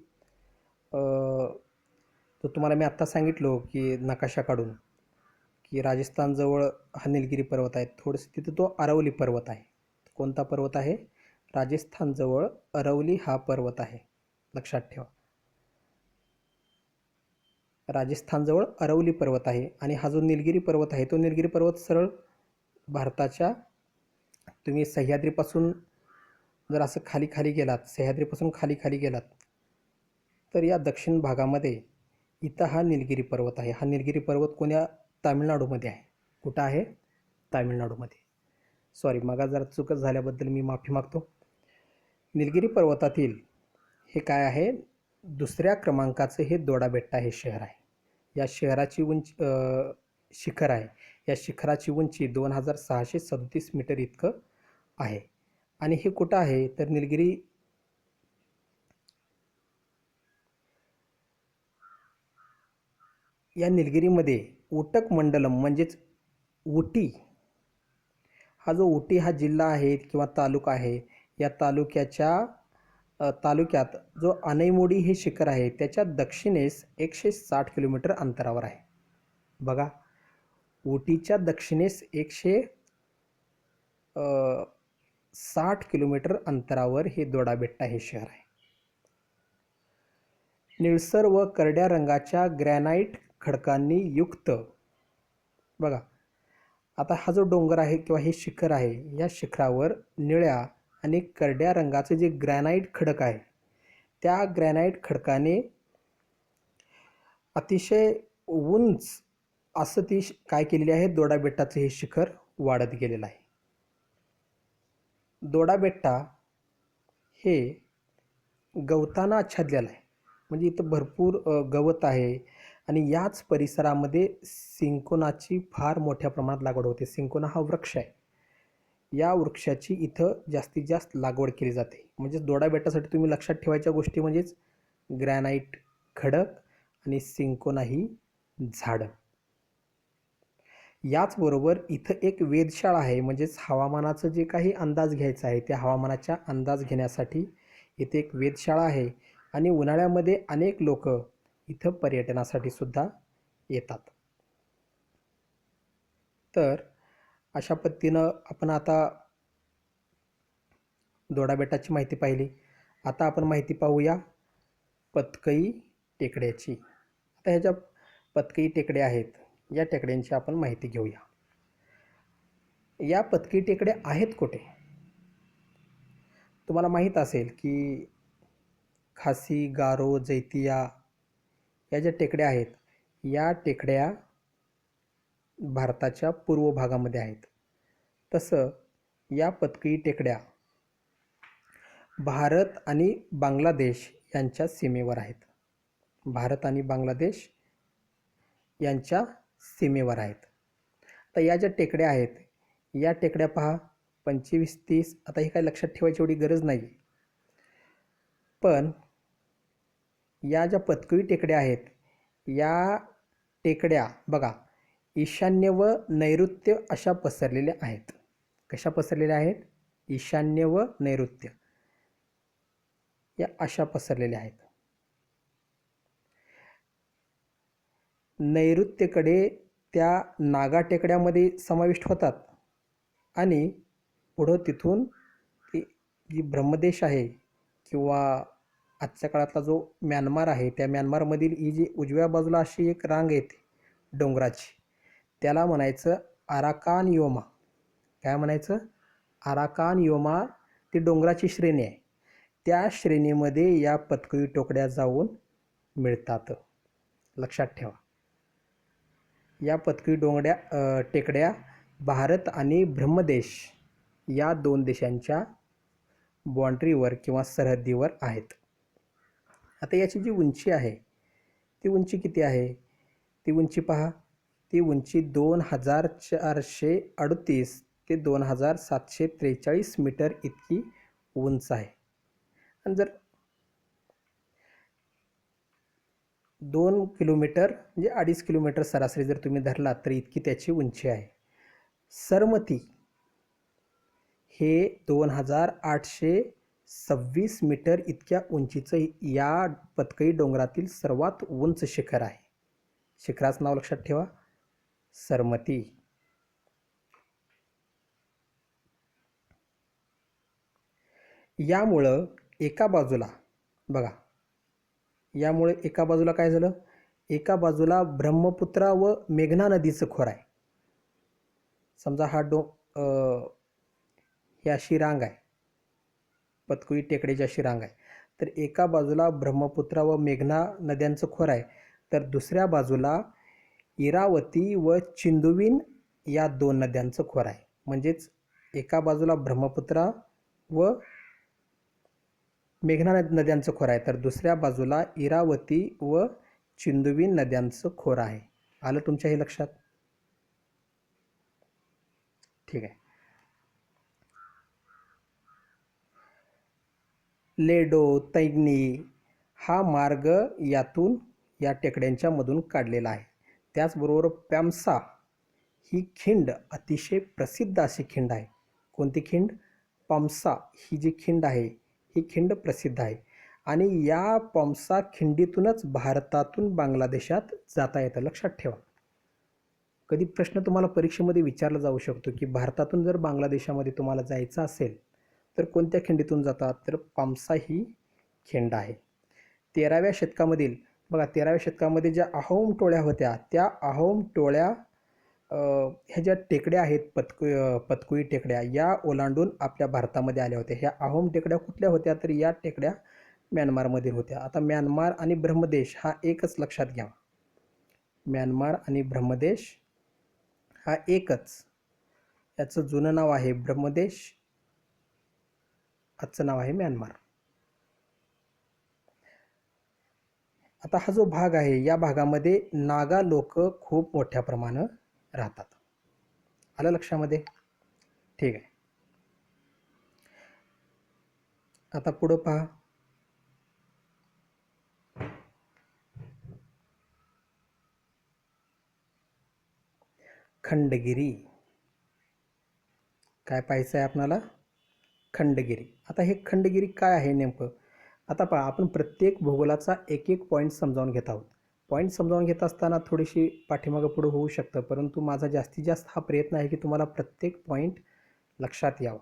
तो तुम्हाला मी आत्ता सांगितलो की नकाशा काढून की राजस्थानजवळ हा निलगिरी पर्वत आहे. थोडंसं तिथं तो अरवली पर्वत आहे. कोणता पर्वत आहे? राजस्थानजवळ अरवली हा पर्वत आहे, लक्षात ठेवा. राजस्थानजवळ अरवली पर्वत आहे. आणि हा जो निलगिरी पर्वत आहे तो निलगिरी पर्वत सरळ भारताच्या, तुम्ही सह्याद्रीपासून जर असं खाली गेलात, सह्याद्रीपासून खाली गेलात तर या दक्षिण भागामध्ये इथं हा निलगिरी पर्वत आहे. हा निलगिरी पर्वत कोण्या? तामिळनाडूमध्ये आहे. कुठं आहे? तामिळनाडूमध्ये. सॉरी, मग जरा चूकच झाल्याबद्दल मी माफी मागतो. निलगिरी पर्वतातील हे काय आहे? दुसऱ्या क्रमांकाचं हे दोडाबेट्टा हे शहर आहे. या शहराची शिखर आहे. या शिखराची उंची 2637 मीटर इतकं आहे. आणि हे कुठं आहे? तर निलगिरी या निलगिरीमध्ये उटक मंडलम म्हणजेच उटी, हा जो उटी हा जिल्हा आहे किंवा तालुका आहे, या तालुक्याच्या तालुक्यात जो अनैमोडी हे शिखर आहे त्याच्या दक्षिणेस 160 किलोमीटर अंतरावर आहे. बघा, उटीच्या दक्षिणेस 160 किलोमीटर अंतरावर हे दोडाबेट्टा हे शहर आहे. निळसर व करड्या रंगाच्या ग्रॅनाइट खडकांनी युक्त, बघा आता हा जो डोंगर आहे किंवा हे शिखर आहे, या शिखरावर निळ्या आणि करड्या रंगाचे जे ग्रॅनाइट खडक आहे त्या ग्रॅनाइट खडकाने अतिशय उंच असं ती काय केलेली आहे, दोडाबेट्टाचं हे शिखर वाढत गेलेलं आहे. दोडाबेट्टा हे गवतानं आच्छादलेलं आहे, म्हणजे इथं भरपूर गवत आहे आणि याच परिसरामध्ये सिंकोनाची फार मोठ्या प्रमाणात लागवड होते. सिंकोना हा वृक्ष आहे, या वृक्षाची इथं जास्तीत जास्त लागवड केली जाते. म्हणजेच दोडाबेट्टासाठी तुम्ही लक्षात ठेवायच्या गोष्टी म्हणजेच ग्रॅनाइट खडक आणि सिंकोना ही झाडं. याचबरोबर इथं एक वेधशाळा आहे, म्हणजेच हवामानाचं जे काही अंदाज घ्यायचा आहे त्या हवामानाच्या अंदाज घेण्यासाठी इथे एक वेधशाळा आहे आणि उन्हाळ्यामध्ये अनेक लोक इथं पर्यटनासाठी सुद्धा येतात. तर अशा पद्धतीनं आपण आता दोडाबेट्टाची माहिती पाहिली. आता आपण माहिती पाहूया पतकई टेकड्याची. आता ह्या ज्या पतकई टेकड्या आहेत या टेकड्यांची आपण माहिती घेऊया. या पतकई टेकड्या आहेत कुठे? तुम्हाला माहीत असेल की खासी, गारो, जैतिया या ज्या टेकड्या आहेत या टेकड्या भारताच्या पूर्व भागामध्ये आहेत. तसं या पतकई टेकड्या भारत आणि बांगलादेश यांच्या सीमेवर आहेत. भारत आणि बांगलादेश यांच्या सीमेवर आहेत. आता या ज्या टेकड्या आहेत या टेकड्या पहा 25-30. आता हे काय लक्षात ठेवायची एवढी गरज नाही, पण या ज्या पतकई टेकड्या आहेत या टेकड्या बघा ईशान्य व नैऋत्य अशा पसरलेल्या आहेत. कशा पसरलेल्या आहेत? ईशान्य व नैऋत्य या अशा पसरलेल्या आहेत. नैऋत्येकडे त्या नागा टेकड्यामध्ये समाविष्ट होतात आणि पुढं तिथून ती जी ब्रह्मदेश आहे किंवा आजच्या काळातला जो म्यानमार आहे त्या म्यानमारमधील ही जी उजव्या बाजूला अशी एक रांग येते डोंगराची, त्याला म्हणायचं आराकान योमा. काय म्हणायचं? Arakan Yoma. ती डोंगराची श्रेणी आहे, त्या श्रेणीमध्ये या पतकई टेकड्या जाऊन मिळतात. लक्षात ठेवा, या पतकई टेकड्या भारत आणि ब्रह्मदेश या दोन देशांच्या बाँड्रीवर किंवा सरहद्दीवर आहेत. आता याची जी उंची आहे ती उंची किती आहे? ती उंची पहा, ती उंची 2438 ते 2743 मीटर इतकी उंच आहे. आणि जर 2 किलोमीटर म्हणजे 2.5 किलोमीटर सरासरी जर तुम्ही धरलात तर इतकी त्याची उंची आहे. सरमती हे 2826 मीटर इतक्या उंचीचं या पतकई डोंगरातील सर्वात उंच शिखर आहे. शिखराचं नाव लक्षात ठेवा, सरमती. यामुळं एका बाजूला बघा, यामुळे एका बाजूला काय झालं? एका बाजूला ब्रह्मपुत्रा व मेघना नदीचं खोर आहे. समजा हा ही अशी रांग आहे, पतकई टेकडीची अशी रांग आहे. तर एका बाजूला ब्रह्मपुत्रा व मेघना नद्यांचं खोर आहे, तर दुसऱ्या बाजूला इरावती व चिंदुविन या दोन नद्यांचं खोर आहे. म्हणजेच एका बाजूला ब्रह्मपुत्रा व मेघना नद्यांचं खोर आहे, तर दुसऱ्या बाजूला इरावती व चिंदुविन नद्यांचं खोर आहे. आलं तुमच्या हे लक्षात? ठीक आहे. लेडो, तैगनी हा मार्ग या टेकड्यांच्या मधून काढलेला आहे. त्याचबरोबर प्यामसा ही खिंड अतिशय प्रसिद्ध अशी खिंड आहे. कोणती खिंड? पामसा ही जी खिंड आहे ही खिंड प्रसिद्ध आहे आणि या पॉम्सा खिंडीतूनच भारतातून बांगलादेशात जाता येतं, लक्षात ठेवा. कधी प्रश्न तुम्हाला परीक्षेमध्ये विचारला जाऊ शकतो की भारतातून जर बांगलादेशामध्ये तुम्हाला जायचं असेल तर कोणत्या खिंडीतून जातात, तर पॉम्सा ही खिंड आहे. 13व्या शतकामधील बघा, 13व्या शतकामध्ये ज्या अहोम टोळ्या होत्या त्या अहोम टोळ्या ह्या ज्या टेकड्या आहेत पतकुई टेकड्या या ओलांडून आपल्या भारतामध्ये आल्या होत्या. ह्या अहोम टेकड्या कुठल्या होत्या, तर या टेकड्या म्यानमारमधील होत्या. आता म्यानमार आणि ब्रह्मदेश हा एकच लक्षात घ्या. म्यानमार आणि ब्रह्मदेश हा एकच. याचं जुनं नाव आहे ब्रह्मदेश, आजचं नाव आहे म्यानमार. आता हा जो भाग आहे या भागामध्ये नागा लोक खूप मोठ्या प्रमाणात राहतात. आलं लक्षामध्ये? ठीक आहे. आता पुढं पहा. खंडगिरी. काय पाहायचं आहे आपल्याला? खंडगिरी. आता हे खंडगिरी काय आहे नेमकं? आता पहा, आपण प्रत्येक भूगोलाचा एक एक पॉईंट समजावून घेत आहोत. पॉईंट समजावून घेत असताना थोडीशी पाठीमागं पुढं होऊ शकतं, परंतु माझा जास्तीत जास्त हा प्रयत्न आहे की तुम्हाला प्रत्येक पॉईंट लक्षात यावं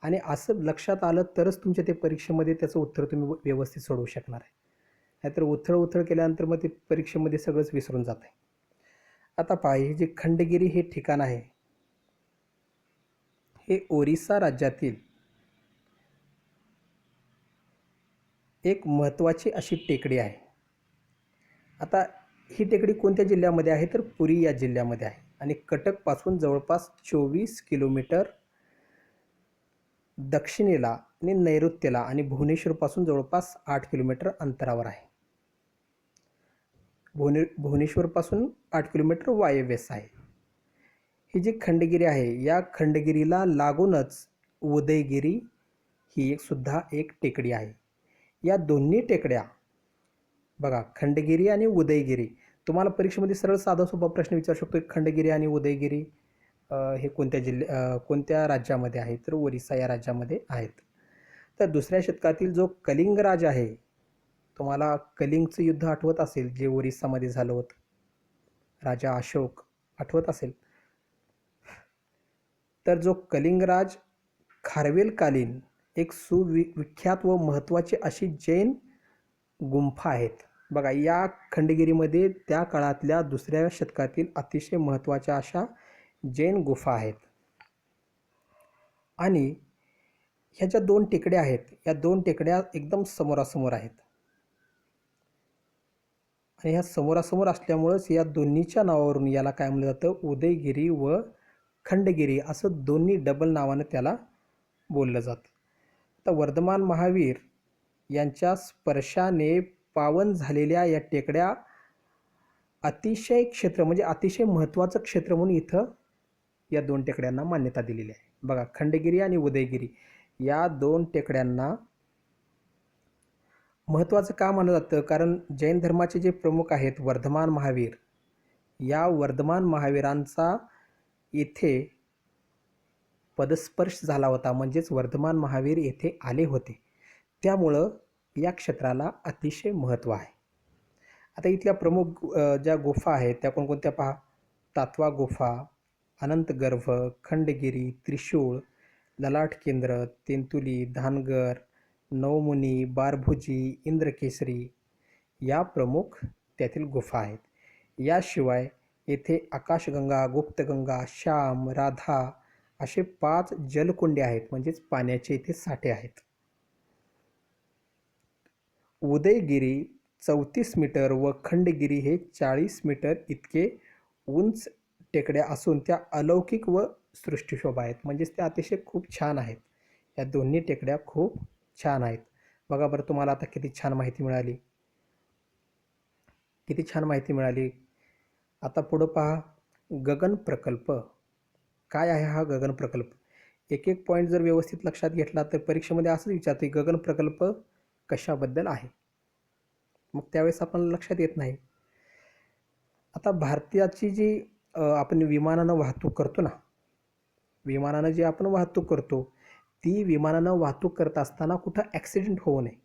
आणि असं लक्षात आलं तरच तुमच्या ते परीक्षेमध्ये त्याचं उत्तर तुम्ही व्यवस्थित सोडवू शकणार आहे. नाहीतर उथळ केल्यानंतर मग ते परीक्षेमध्ये सगळंच विसरून जात आहे. आता पहा, हे जे खंडगिरी हे ठिकाण आहे हे ओरिसा राज्यातील एक महत्त्वाची अशी टेकडी आहे. आता ही टेकडी कोणत्या जिल्ह्यामध्ये आहे, तर पुरी या जिल्ह्यामध्ये आहे आणि कटकपासून जवळपास 24 किलोमीटर दक्षिणेला आणि नैऋत्येला आणि भुवनेश्वरपासून जवळपास 8 किलोमीटर अंतरावर आहे. भुवनेश्वरपासून 8 किलोमीटर वायव्येस आहे. ही जी खंडगिरी आहे या खंडगिरीला लागूनच उदयगिरी ही एक टेकडी आहे. या दोन्ही टेकड्या बघा, खंडगिरी आणि उदयगिरी, तुम्हाला परीक्षेमध्ये सरळ साधा सोपा प्रश्न विचारू शकतो. खंडगिरी आणि उदयगिरी हे कोणत्या राज्यामध्ये आहे, तर ओरिसा या राज्यामध्ये आहेत. तर दुसऱ्या शतकातील जो कलिंग राज आहे, तुम्हाला कलिंगचं युद्ध आठवत असेल जे ओरिसामध्ये झालं होतं, राजा अशोक आठवत असेल, तर जो कलिंगराज खारवेलकालीन एक सुविख्यात व महत्त्वाची अशी जैन गुंफा आहेत. बघा, या खंडगिरीमध्ये त्या काळातल्या दुसऱ्या शतकातील अतिशय महत्त्वाच्या अशा जैन गुंफा आहेत आणि ह्या ज्या दोन टेकड्या आहेत या दोन टेकड्या एकदम समोरासमोर आहेत आणि ह्या समोरासमोर असल्यामुळंच या दोन्हीच्या नावावरून याला काय म्हणलं जातं, उदयगिरी व खंडगिरी असं दोन्ही डबल नावानं त्याला बोललं जातं. आता वर्धमान महावीर यांच्या स्पर्शाने पावन झालेल्या या टेकड्या अतिशय क्षेत्र म्हणजे अतिशय महत्त्वाचं क्षेत्र म्हणून इथं या दोन टेकड्यांना मान्यता दिलेली आहे. बघा, खंडगिरी आणि उदयगिरी या दोन टेकड्यांना महत्त्वाचं का मानलं जातं, कारण जैन धर्माचे जे प्रमुख आहेत वर्धमान महावीर, या वर्धमान महावीरांचा येथे पदस्पर्श झाला होता, म्हणजेच वर्धमान महावीर येथे आले होते, त्यामुळं या क्षेत्राला अतिशय महत्त्व आहे. आता इथल्या प्रमुख ज्या गुफा आहेत त्या कोणकोणत्या पहा. तातवा गुफा, अनंतगर्भ, खंडगिरी, त्रिशूळ, ललाट केंद्र, तेंतुली, धानगर, नवमुनी, बारभुजी, इंद्रकेसरी या प्रमुख त्यातील गुफा आहेत. याशिवाय येथे आकाशगंगा, गुप्तगंगा, श्याम, राधा असे 5 जलकुंडे आहेत, म्हणजेच पाण्याचे इथे साठे आहेत. उदयगिरी 34 मीटर व खंडगिरी हे 40 मीटर इतके उंच टेकड्या असून त्या अलौकिक व सृष्टीशोभा आहेत, म्हणजेच त्या अतिशय खूप छान आहेत. या दोन्ही टेकड्या खूप छान आहेत. बघा बरं, तुम्हाला आता किती छान माहिती मिळाली, किती छान माहिती मिळाली. आता पुढं पहा, गगन प्रकल्प. काय आहे हा गगन प्रकल्प? एक एक पॉईंट जर व्यवस्थित लक्षात घेतला तर परीक्षेमध्ये असंच विचारते, गगन प्रकल्प कशाबद्दल आहे, मग त्यावेळेस आपल्याला लक्षात येत नाही. आता भारताची जी आपण विमानानं वाहतूक करतो ना, विमानानं जी आपण वाहतूक करतो ती विमानानं वाहतूक करत असताना कुठं ॲक्सिडेंट होऊ नये,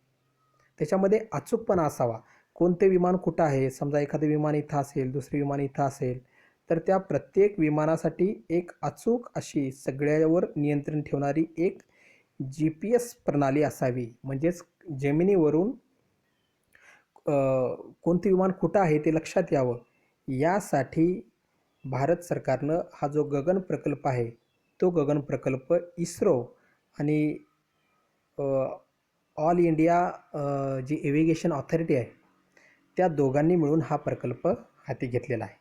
त्याच्यामध्ये अचूकपणा असावा. कोणते विमान कुठं आहे, समजा एखादं विमान इथं असेल, दुसरे विमान इथं असेल, तर त्या प्रत्येक विमानासाठी एक अचूक अशी सगळ्यावर नियंत्रण ठेवणारी एक GPS प्रणाली असावी. म्हणजेच जमिनीवरून कोणते विमान कुठं आहे ते लक्षात यावं. यासाठी भारत सरकारनं हा जो गगन प्रकल्प आहे, तो गगन प्रकल्प इस्रो आणि ऑल इंडिया जी एव्हिगेशन ऑथॉरिटी आहे, त्या दोघांनी मिळून हा प्रकल्प हाती घेतलेला आहे.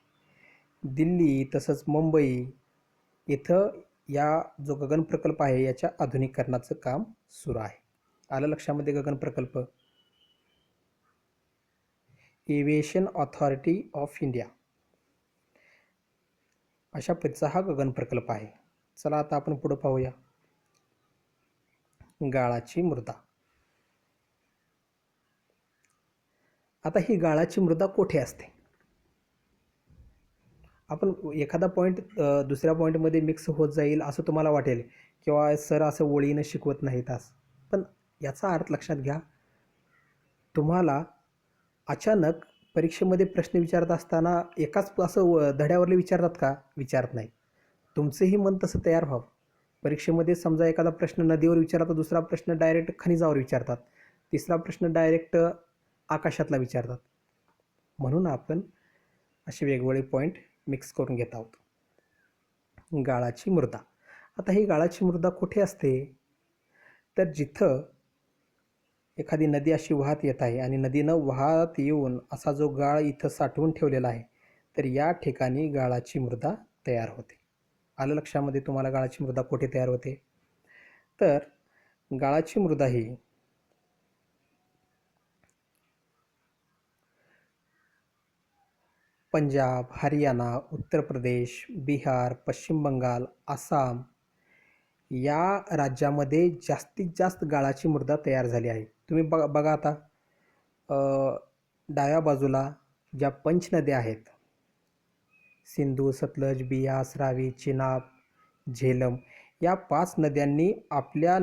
दिल्ली तसंच मुंबई इथं या जो गगन प्रकल्प आहे याच्या आधुनिकीकरणाचं काम सुरू आहे. आलं लक्षामध्ये गगन प्रकल्प? एव्हिएशन ऑथॉरिटी ऑफ इंडिया अशा पद्धतीचा हा गगन प्रकल्प आहे. चला आता आपण पुढे पाहूया. गाळाची मृदा. आता ही गाळाची मृदा कोठे असते? आपण एखादा पॉईंट दुसऱ्या पॉईंटमध्ये मिक्स होत जाईल असं तुम्हाला वाटेल, किंवा सर असं ओळीनं शिकवत नाहीत असं. पण याचा अर्थ लक्षात घ्या. तुम्हाला अचानक परीक्षेमध्ये प्रश्न विचारत असताना एकाच असं धड्यावरले विचारतात का? विचारत नाहीत. तुमचंही मन तसं तयार व्हावं. परीक्षेमध्ये समजा एखादा प्रश्न नदीवर विचारतात, दुसरा प्रश्न डायरेक्ट खनिजावर विचारतात, तिसरा प्रश्न डायरेक्ट आकाशातला विचारतात. म्हणून आपण असे वेगवेगळे पॉईंट मिक्स करून घेत आहोत. गाळाची मृदा. आता ही गाळाची मृदा कुठे असते? तर जिथं एखादी नदी अशी वाहत येत आहे आणि नदीनं वाहत येऊन असा जो गाळ इथं साठवून ठेवलेला आहे, तर या ठिकाणी गाळाची मृदा तयार होते. आलं लक्षामध्ये तुम्हाला गाळाची मृदा कुठे तयार होते? तर गाळाची मृदा ही पंजाब, हरियाणा, उत्तर प्रदेश, बिहार, पश्चिम बंगाल, आसाम या राज्यामध्ये जास्तीत जास्त गाळाची मृदा तयार झाली आहे. तुम्ही बघा आता डाव्या बाजूला ज्या पंचनद्या आहेत, सिंधू, सतलज, बियास, रावी, चिनाब, झेलम, या 5 नद्यांनी आपल्या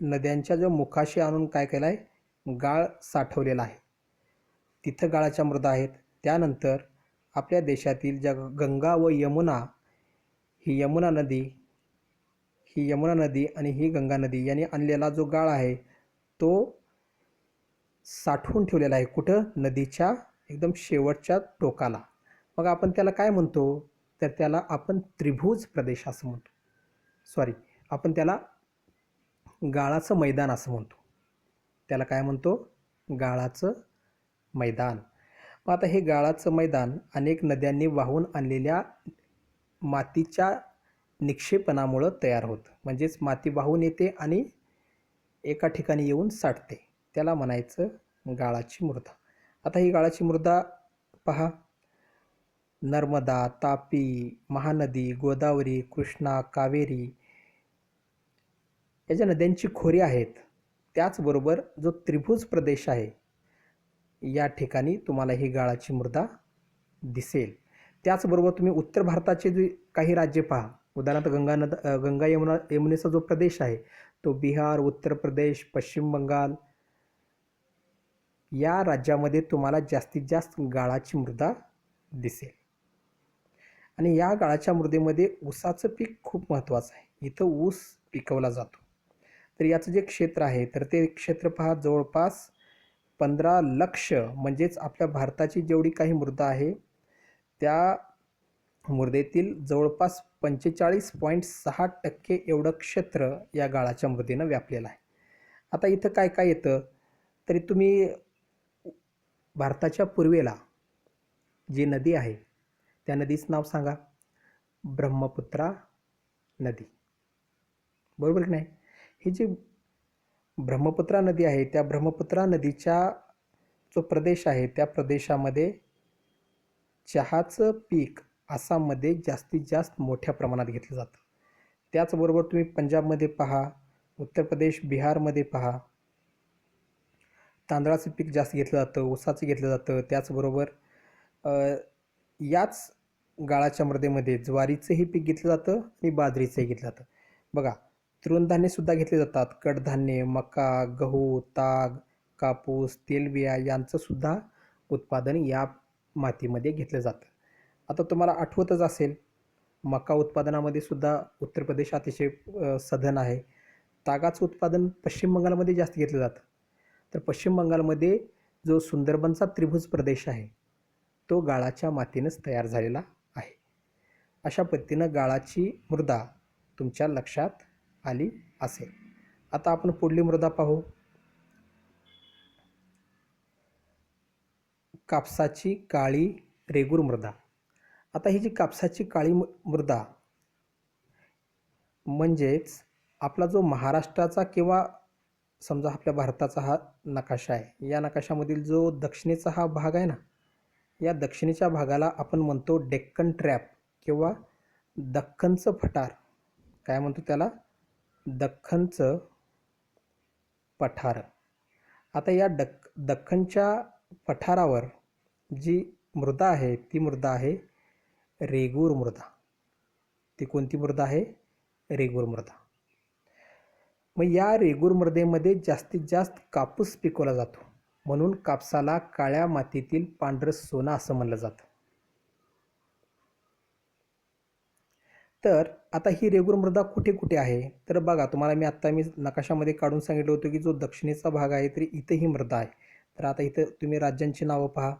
नद्यांच्या जो मुखाशी आणून काय केलं आहे, गाळ साठवलेला आहे. तिथं गाळाच्या मृदा आहेत. त्यानंतर आपल्या देशातील ज्या गंगा व यमुना, ही यमुना नदी आणि ही गंगा नदी यांनी आणलेला जो गाळ आहे तो साठवून ठेवलेला आहे. कुठं? नदीच्या एकदम शेवटच्या टोकाला. मग आपण त्याला काय म्हणतो? तर त्याला आपण त्रिभुज प्रदेश असं म्हणतो. आपण त्याला गाळाचं मैदान असं म्हणतो. त्याला काय म्हणतो? गाळाचं मैदान. मग आता हे गाळाचं मैदान अनेक नद्यांनी वाहून आणलेल्या मातीच्या निक्षेपणामुळं तयार होतं. म्हणजेच माती वाहून येते आणि एका ठिकाणी येऊन साठते. त्याला म्हणायचं गाळाची मृदा. आता ही गाळाची मृदा पहा. नर्मदा, तापी, महानदी, गोदावरी, कृष्णा, कावेरी या ज्या नद्यांची खोरी आहेत, त्याचबरोबर जो त्रिभुज प्रदेश आहे या ठिकाणी तुम्हाला ही गाळाची मृदा दिसेल. त्याचबरोबर तुम्ही उत्तर भारताचे जे काही राज्य पहा, उदाहरणार्थ गंगा यमुनेचा जो प्रदेश आहे तो बिहार, उत्तर प्रदेश, पश्चिम बंगाल या राज्यामध्ये तुम्हाला जास्तीत जास्त गाळाची मृदा दिसेल. आणि या गाळाच्या मृदेमध्ये ऊसाचं पीक खूप महत्त्वाचं आहे. इथं ऊस पिकवला जातो. तर याचं जे क्षेत्र आहे तर ते क्षेत्र पहा, जवळपास 15 लक्ष, म्हणजेच आपल्या भारताची जेवढी काही मृदा आहे त्या मृदेतील जवळपास 45.6% एवढं क्षेत्र या गाळाच्या मृदेनं व्यापलेलं आहे. आता इथं काय काय येतं? तरी तुम्ही भारताच्या पूर्वेला जी नदी आहे त्या नदीचं नाव सांगा. ब्रह्मपुत्रा नदी, बरोबर की नाही? ही जी ब्रह्मपुत्रा नदी आहे त्या ब्रह्मपुत्रा नदीच्या जो प्रदेश आहे त्या प्रदेशामध्ये चहाचं पीक आसाममध्ये जास्तीत जास्त मोठ्या प्रमाणात घेतलं जातं. त्याचबरोबर तुम्ही पंजाबमध्ये पहा, उत्तर प्रदेश, बिहारमध्ये पहा, तांदळाचं पीक जास्त घेतलं जातं, ऊसाचं घेतलं जातं. त्याचबरोबर याच गाळाच्या मृदेमध्ये ज्वारीचंही पीक घेतलं जातं आणि बाजरीचंही घेतलं जातं. बघा, तृणधान्यसुद्धा घेतले जातात. कडधान्ये, मका, गहू, ताग, कापूस, तेलबिया यांचंसुद्धा उत्पादन या मातीमध्ये घेतलं जातं. आता तुम्हाला आठवतच असेल, मका उत्पादनामध्ये सुद्धा उत्तर प्रदेश अतिशय सधन आहे. तागाचं उत्पादन पश्चिम बंगालमध्ये जास्त घेतलं जातं. तर पश्चिम बंगालमध्ये जो सुंदरबनचा त्रिभुज प्रदेश आहे, तो गाळाच्या मातीनंच तयार झालेला आहे. अशा पद्धतीनं गाळाची मृदा तुमच्या लक्षात आली असेल. आता आपण पुढली मृदा पाहू. कापसाची काळी रेगूर मृदा. आता ही जी कापसाची काळी मृदा म्हणजेच आपला जो महाराष्ट्राचा किंवा समजा आपल्या भारताचा हा नकाशा आहे, या नकाशामधील जो दक्षिणेचा हा भाग आहे ना, या दक्षिणेच्या भागाला आपण म्हणतो डेक्कन ट्रॅप किंवा दख्खनचं पठार. काय म्हणतो त्याला? दख्खनचं पठार. आता या दख्खनच्या पठारावर जी मृदा आहे ती मृदा आहे रेगूर मृदा. ती कोणती मृदा आहे? रेगूर मृदा. मग या रेगूर मृदेमध्ये जास्तीत जास्त कापूस पिकवला जातो, म्हणून कापसाला काळ्या मातीतील पांढरं सोनं असं म्हणलं जातं. तर आता ही रेगूर मृदा कुठे कुठे आहे? तर बघा, तुम्हाला मी नकाशामध्ये काढून सांगितलं होतं की जो दक्षिणेचा भाग आहे तरी इथं ही मृदा आहे. तर आता इथं तुम्ही राज्यांची नावं पहा.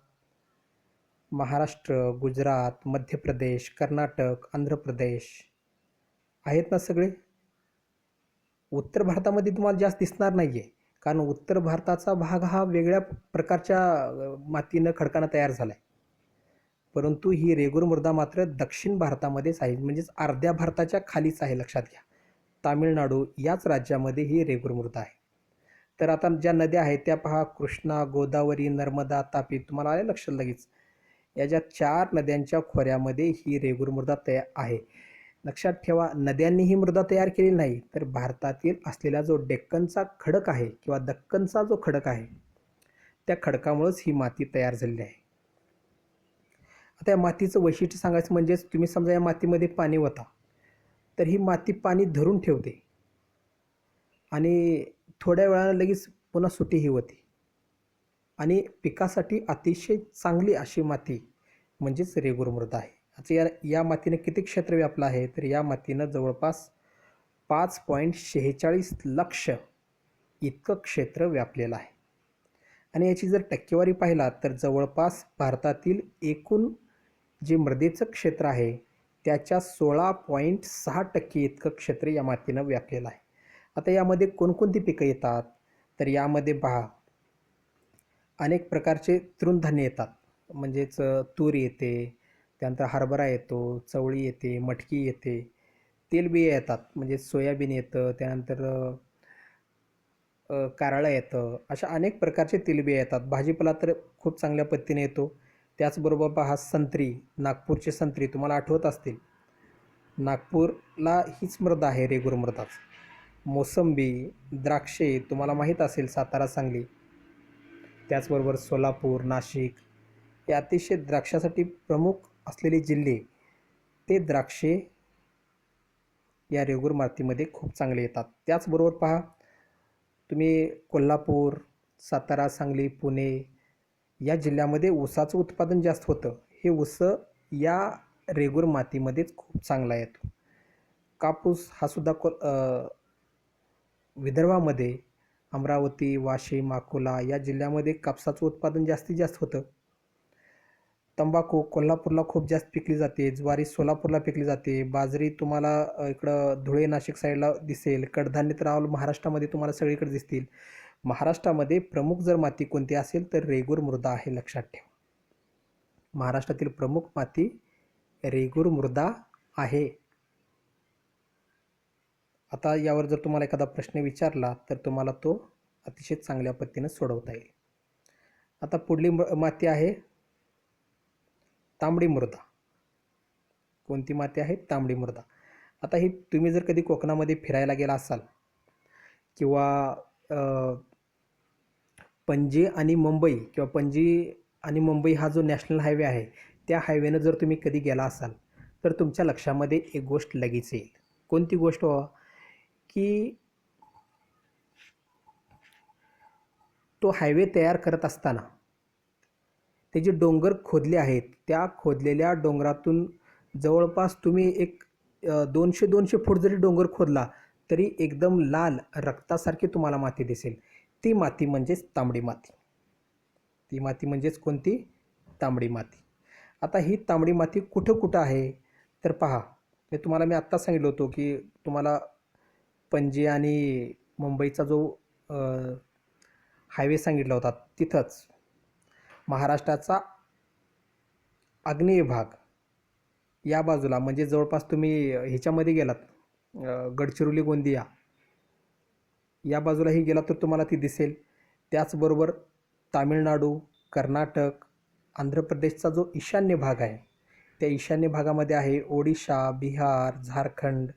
महाराष्ट्र, गुजरात, मध्य प्रदेश, कर्नाटक, आंध्र प्रदेश आहेत ना सगळे. उत्तर भारतामध्ये तुम्हाला जास्त दिसणार नाही आहे, कारण उत्तर भारताचा भाग हा वेगळ्या प्रकारच्या मातीनं खडकानं तयार झाला आहे. परंतु ही रेगूर मृदा मात्र दक्षिण भारतामध्येच आहे, म्हणजेच अर्ध्या भारताच्या खालीच आहे. लक्षात घ्या, तामिळनाडू याच राज्यामध्ये ही रेगूर मृदा आहे. तर आता ज्या नद्या आहेत त्या पहा, कृष्णा, गोदावरी, नर्मदा, तापी. तुम्हाला आले लक्षात लगेच. या ज्या 4 नद्यांच्या खोऱ्यामध्ये ही रेगूर मृदा तयार आहे. लक्षात ठेवा, नद्यांनी ही मृदा तयार केली नाही, तर भारतातील असलेला जो डेक्कनचा खडक आहे किंवा दख्खनचा जो खडक आहे, त्या खडकामुळेच ही माती तयार झालेली आहे. आता या मातीचं वैशिष्ट्य सांगायचं म्हणजेच, तुम्ही समजा या मातीमध्ये पाणी होता, तर ही माती पाणी धरून ठेवते आणि थोड्या वेळानं लगेच पुन्हा सुटीही होते. आणि पिकासाठी अतिशय चांगली अशी माती म्हणजेच रेगूर मृदा आहे. आता या मातीनं किती क्षेत्र व्यापलं आहे? तर या मातीनं जवळपास 5.46 लक्ष इतकं क्षेत्र व्यापलेलं आहे. आणि याची जर टक्केवारी पाहिला तर जवळपास भारतातील एकूण जे मृदेचं क्षेत्र आहे त्याच्या 16.6% इतकं क्षेत्र या मातीनं व्यापलेलं आहे. आता यामध्ये कोणकोणती पिकं येतात? तर यामध्ये पहा, अनेक प्रकारचे तृणधान्य येतात. म्हणजेच तूर येते, त्यानंतर हरभरा येतो, चवळी येते, मटकी येते, तेलबिया येतात, म्हणजे सोयाबीन येतं, त्यानंतर कारळं येतं. अशा अनेक प्रकारचे तेलबिया येतात. भाजीपाला तर खूप चांगल्या पद्धतीने येतो. त्याचबरोबर पहा, संत्री, नागपूरचे संत्री तुम्हाला आठवत असतील. नागपूरला हीच मृदा आहे, रेगूर मृदाच. मोसंबी, द्राक्षे तुम्हाला माहीत असेल, सातारा, सांगली. त्याचबरोबर सोलापूर, नाशिक हे अतिशय द्राक्षासाठी प्रमुख असलेले जिल्हे, ते द्राक्षे या रेगूर मातीमध्ये खूप चांगले येतात. त्याचबरोबर पहा, तुम्ही कोल्हापूर, सातारा, सांगली, पुणे या जिल्ह्यामध्ये ऊसाचं उत्पादन जास्त होतं. हे ऊस या रेगूर मातीमध्येच खूप चांगला येतो. कापूस हा सुद्धा विदर्भामध्ये अमरावती, वाशिम, अकोला या जिल्ह्यामध्ये कापसाचं उत्पादन जास्तीत जास्त होतं. तंबाखू कोल्हापूरला खूप जास्त पिकली जाते. ज्वारी सोलापूरला पिकली जाते. बाजरी तुम्हाला इकडं धुळे, नाशिक साईडला दिसेल. कडधान्य तर ऑल महाराष्ट्रामध्ये तुम्हाला सगळीकडे दिसतील. महाराष्ट्रामध्ये प्रमुख जर माती कोणती असेल तर रेगूर मृदा आहे, लक्षात ठेवा. महाराष्ट्रातील प्रमुख माती रेगूर मृदा आहे. आता यावर जर तुम्हाला एखादा प्रश्न विचारला तर तुम्हाला तो अतिशय चांगल्या पद्धतीने सोडवता येईल. आता पुढली माती आहे तांबडी मृदा. कोणती माती आहे? तांबडी मृदा. आता ही तुम्ही जर कधी कोकणामध्ये फिरायला गेला असाल किंवा पणजी आणि मुंबई किंवा पणजी आणि मुंबई हा जो नॅशनल हायवे आहे, त्या हायवेनं जर तुम्ही कधी गेला असाल तर तुमच्या लक्षामध्ये एक गोष्ट लगेच येईल. कोणती गोष्ट? की तो हायवे तयार करत असताना ते जे डोंगर खोदले आहेत, त्या खोदलेल्या डोंगरातून जवळपास तुम्ही एक 200-200 फूट जरी डोंगर खोदला तरी एकदम लाल रक्तासारखी तुम्हाला माती दिसेल. ती माती म्हणजेच तांबडी माती. ती माती म्हणजेच कोणती? तांबडी माती. आता ही तांबडी माती कुठं कुठं आहे तर पहा, मी आत्ता सांगितलं होतो की तुम्हाला पणजी आणि मुंबईचा जो हायवे सांगितला होता तिथंच महाराष्ट्राचा आग्नेय भाग या बाजूला, म्हणजे जवळपास तुम्ही ह्याच्यामध्ये गेलात गडचिरोली गोंदिया या बाजूलाही गेला तर तुम्हाला ती दिसेल. त्याचबरोबर तामिळनाडू, कर्नाटक, आंध्र प्रदेशचा जो ईशान्य भाग आहे त्या ईशान्य भागामध्ये आहे ओडिशा, बिहार, झारखंड,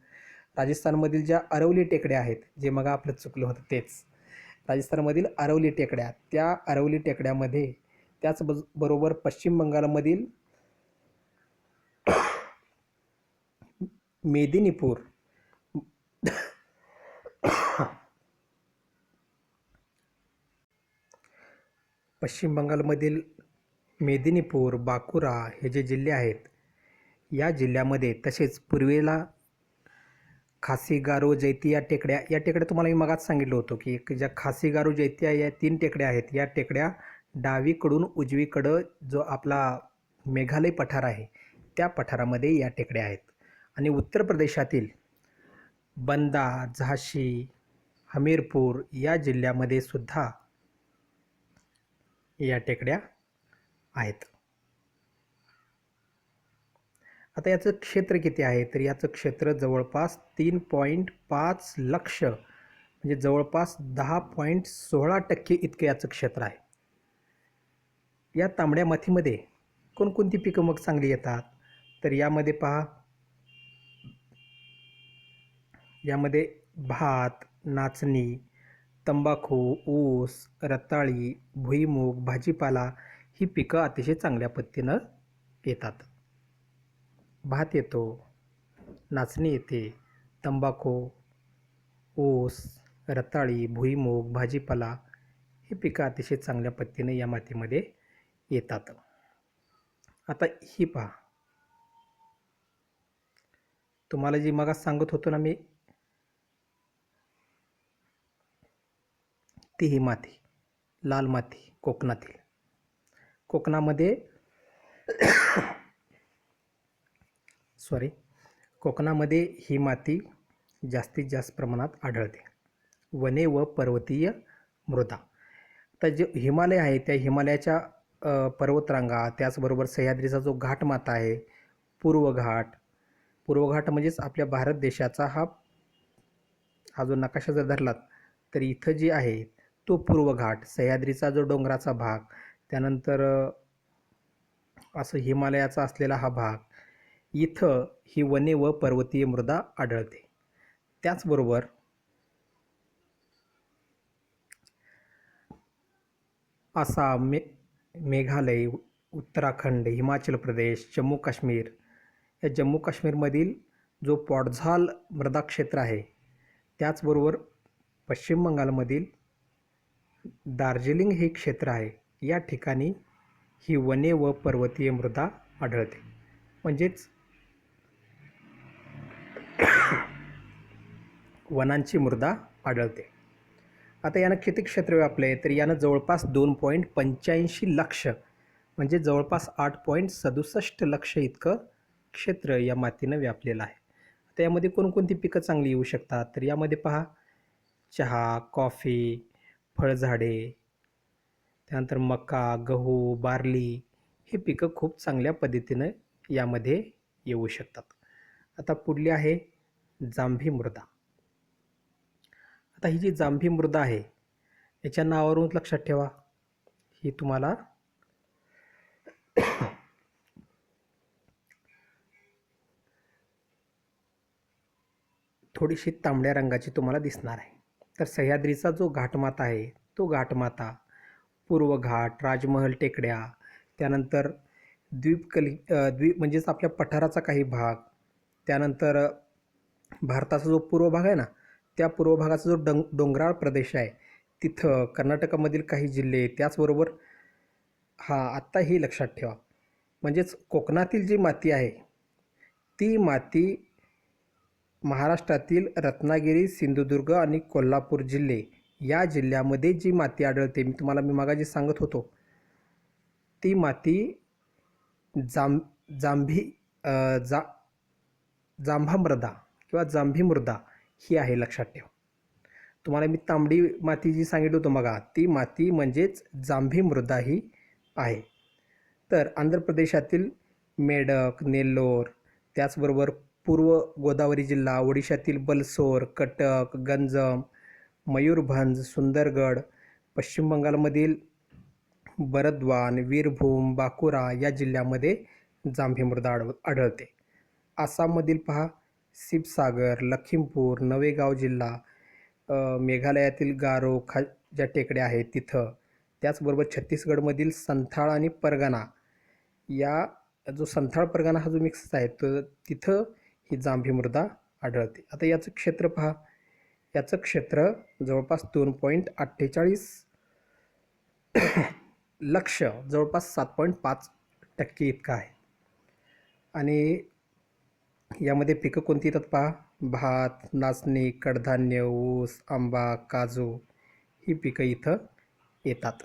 राजस्थानमधील ज्या अरवली टेकड्या आहेत, जे मग आपलं चुकलं होतं तेच राजस्थानमधील अरवली टेकड्या, त्या अरवली टेकड्यामध्ये त्याचबरोबर पश्चिम बंगालमधील मेदिनीपूर पश्चिम बंगालमधील मेदिनीपूर, बाकुरा हे जे जिल्हे आहेत, या जिल्ह्यामध्ये तसेच पूर्वेला खासी, गारो, जैती या टेकड्या तुम्हाला मी मगाच सांगितलं होतं की ज्या खासी, गारो, जैतिया या 3 टेकड्या आहेत, या टेकड्या डावीकडून उजवीकडं जो आपला मेघालय पठार आहे त्या पठारामध्ये या टेकड्या आहेत. आणि उत्तर प्रदेशातील बंदा, झाशी, हमीरपूर या जिल्ह्यामध्ये सुद्धा या टेकड्या आहेत. आता याचं क्षेत्र किती आहे तर याचं क्षेत्र जवळपास 3.5 लक्ष, म्हणजे जवळपास 10.16% इतकं याचं क्षेत्र आहे. या तांबड्या मातीमध्ये कोणकोणती पिकं मग चांगली येतात तर यामध्ये पहा, यामध्ये भात, नाचणी, तंबाखू, ऊस, रताळी, भुईमूग, भाजीपाला ही पिकं अतिशय चांगल्या पद्धतीनं येतात. भात येतो, नाचणी येते, तंबाखू, ऊस, रताळी, भुईमूग, भाजीपाला ही पिकं अतिशय चांगल्या पद्धतीने या मातीमध्ये येतात. आता ही पहा, तुम्हाला जी मगाच सांगत होतो ना मी, ती ही माती, लाल माती कोकणातील. कोकणामध्ये ही माती जास्तीत जास्त प्रमाणात आढळते. वने व पर्वतीय मृदा. तर जे हिमालय आहे त्या हिमालयाच्या पर्वतरांगा, त्याचबरोबर सह्याद्रीचा जो घाटमाथा आहे, पूर्व घाट म्हणजेच आपल्या भारत देशाचा हा जो नकाशा जर धरलात तर इथं जे आहे तो पूर्व घाट, सह्याद्रीचा जो डोंगराचा भाग, त्यानंतर असं हिमालयाचा असलेला हा भाग, इथं ही वने व पर्वतीय मृदा आढळते. त्याचबरोबर आसाम, मेघालय, उत्तराखंड, हिमाचल प्रदेश, जम्मू काश्मीर, या जम्मू काश्मीरमधील जो पॉडझाल मृदा क्षेत्र आहे, त्याचबरोबर पश्चिम बंगालमधील दार्जिलिंग हे क्षेत्र आहे, या ठिकाणी ही वने व पर्वतीय मृदा आढळते. म्हणजेच वनांची मृदा आढळते. आता यानं किती क्षेत्र व्यापलं आहे तर यानं जवळपास 2.85 लक्ष, म्हणजे जवळपास 8.67 लक्ष इतकं क्षेत्र या मातीनं व्यापलेलं आहे. आता यामध्ये कोणकोणती पिकं चांगली येऊ शकतात तर यामध्ये पहा, चहा, कॉफी, फळझाडे, त्यानंतर मका, गहू, बार्ली ही पिकं खूप चांगल्या पद्धतीनं यामध्ये येऊ शकतात. आता पुढली आहे जांभी मृदा. आता ही जी जांभी मृदा आहे याच्या नावावरून लक्षात ठेवा, ही तुम्हाला थोडीशी तांबड्या रंगाची तुम्हाला दिसणार आहे. तर सह्याद्रीचा जो घाटमाथा आहे तो घाटमाथा, पूर्व घाट, राजमहल टेकड्या, त्यानंतर द्वीप म्हणजेच आपल्या पठाराचा काही भाग, त्यानंतर भारताचा जो पूर्व भाग आहे ना त्या पूर्व भागाचा जो डोंगराळ प्रदेश आहे तिथं कर्नाटकामधील काही जिल्हे त्याचबरोबर आत्ता ही लक्षात ठेवा. म्हणजेच कोकणातील जी माती आहे ती माती महाराष्ट्रातील रत्नागिरी, सिंधुदुर्ग आणि कोल्हापूर जिल्हे या जिल्ह्यामध्ये जी माती आढळते, मी मागाशी सांगत होतो, ती माती जांभ जांभी जा जांभा मृदा किंवा जांभी मृदा ही आहे, लक्षात ठेवा. तुम्हाला मी तांबडी माती जी सांगितलं होतं मग ती माती म्हणजेच जांभी मृदा ही आहे. तर आंध्र प्रदेशातील मेडक, नेल्लोर, त्याचबरोबर पूर्व गोदावरी जिल्हा, ओडिशातील बलसोर, कटक, गंजम, मयूरभंज, सुंदरगड, पश्चिम बंगालमधील बरद्वान, वीरभूम, बाकुरा या जिल्ह्यामध्ये जांभी मृदा आढळते. आसाममधील शिवसागर, लखीमपूर, नवेगाव जिल्हा, मेघालयातील गारो ज्या टेकड्या आहेत तिथं, त्याचबरोबर छत्तीसगडमधील संथाळ आणि परगणा जो संथाळ परगणा हा जो मिक्स आहे तर तिथं ही जांभी मृदा आढळते. आता याचं क्षेत्र याचं क्षेत्र जवळपास 2.48 लक्ष, जवळपास 7.5% इतकं आहे. आणि यामध्ये पिकं कोणती येतात भात, नाचणी, कडधान्य, ऊस, आंबा, काजू ही पिकं इथं येतात.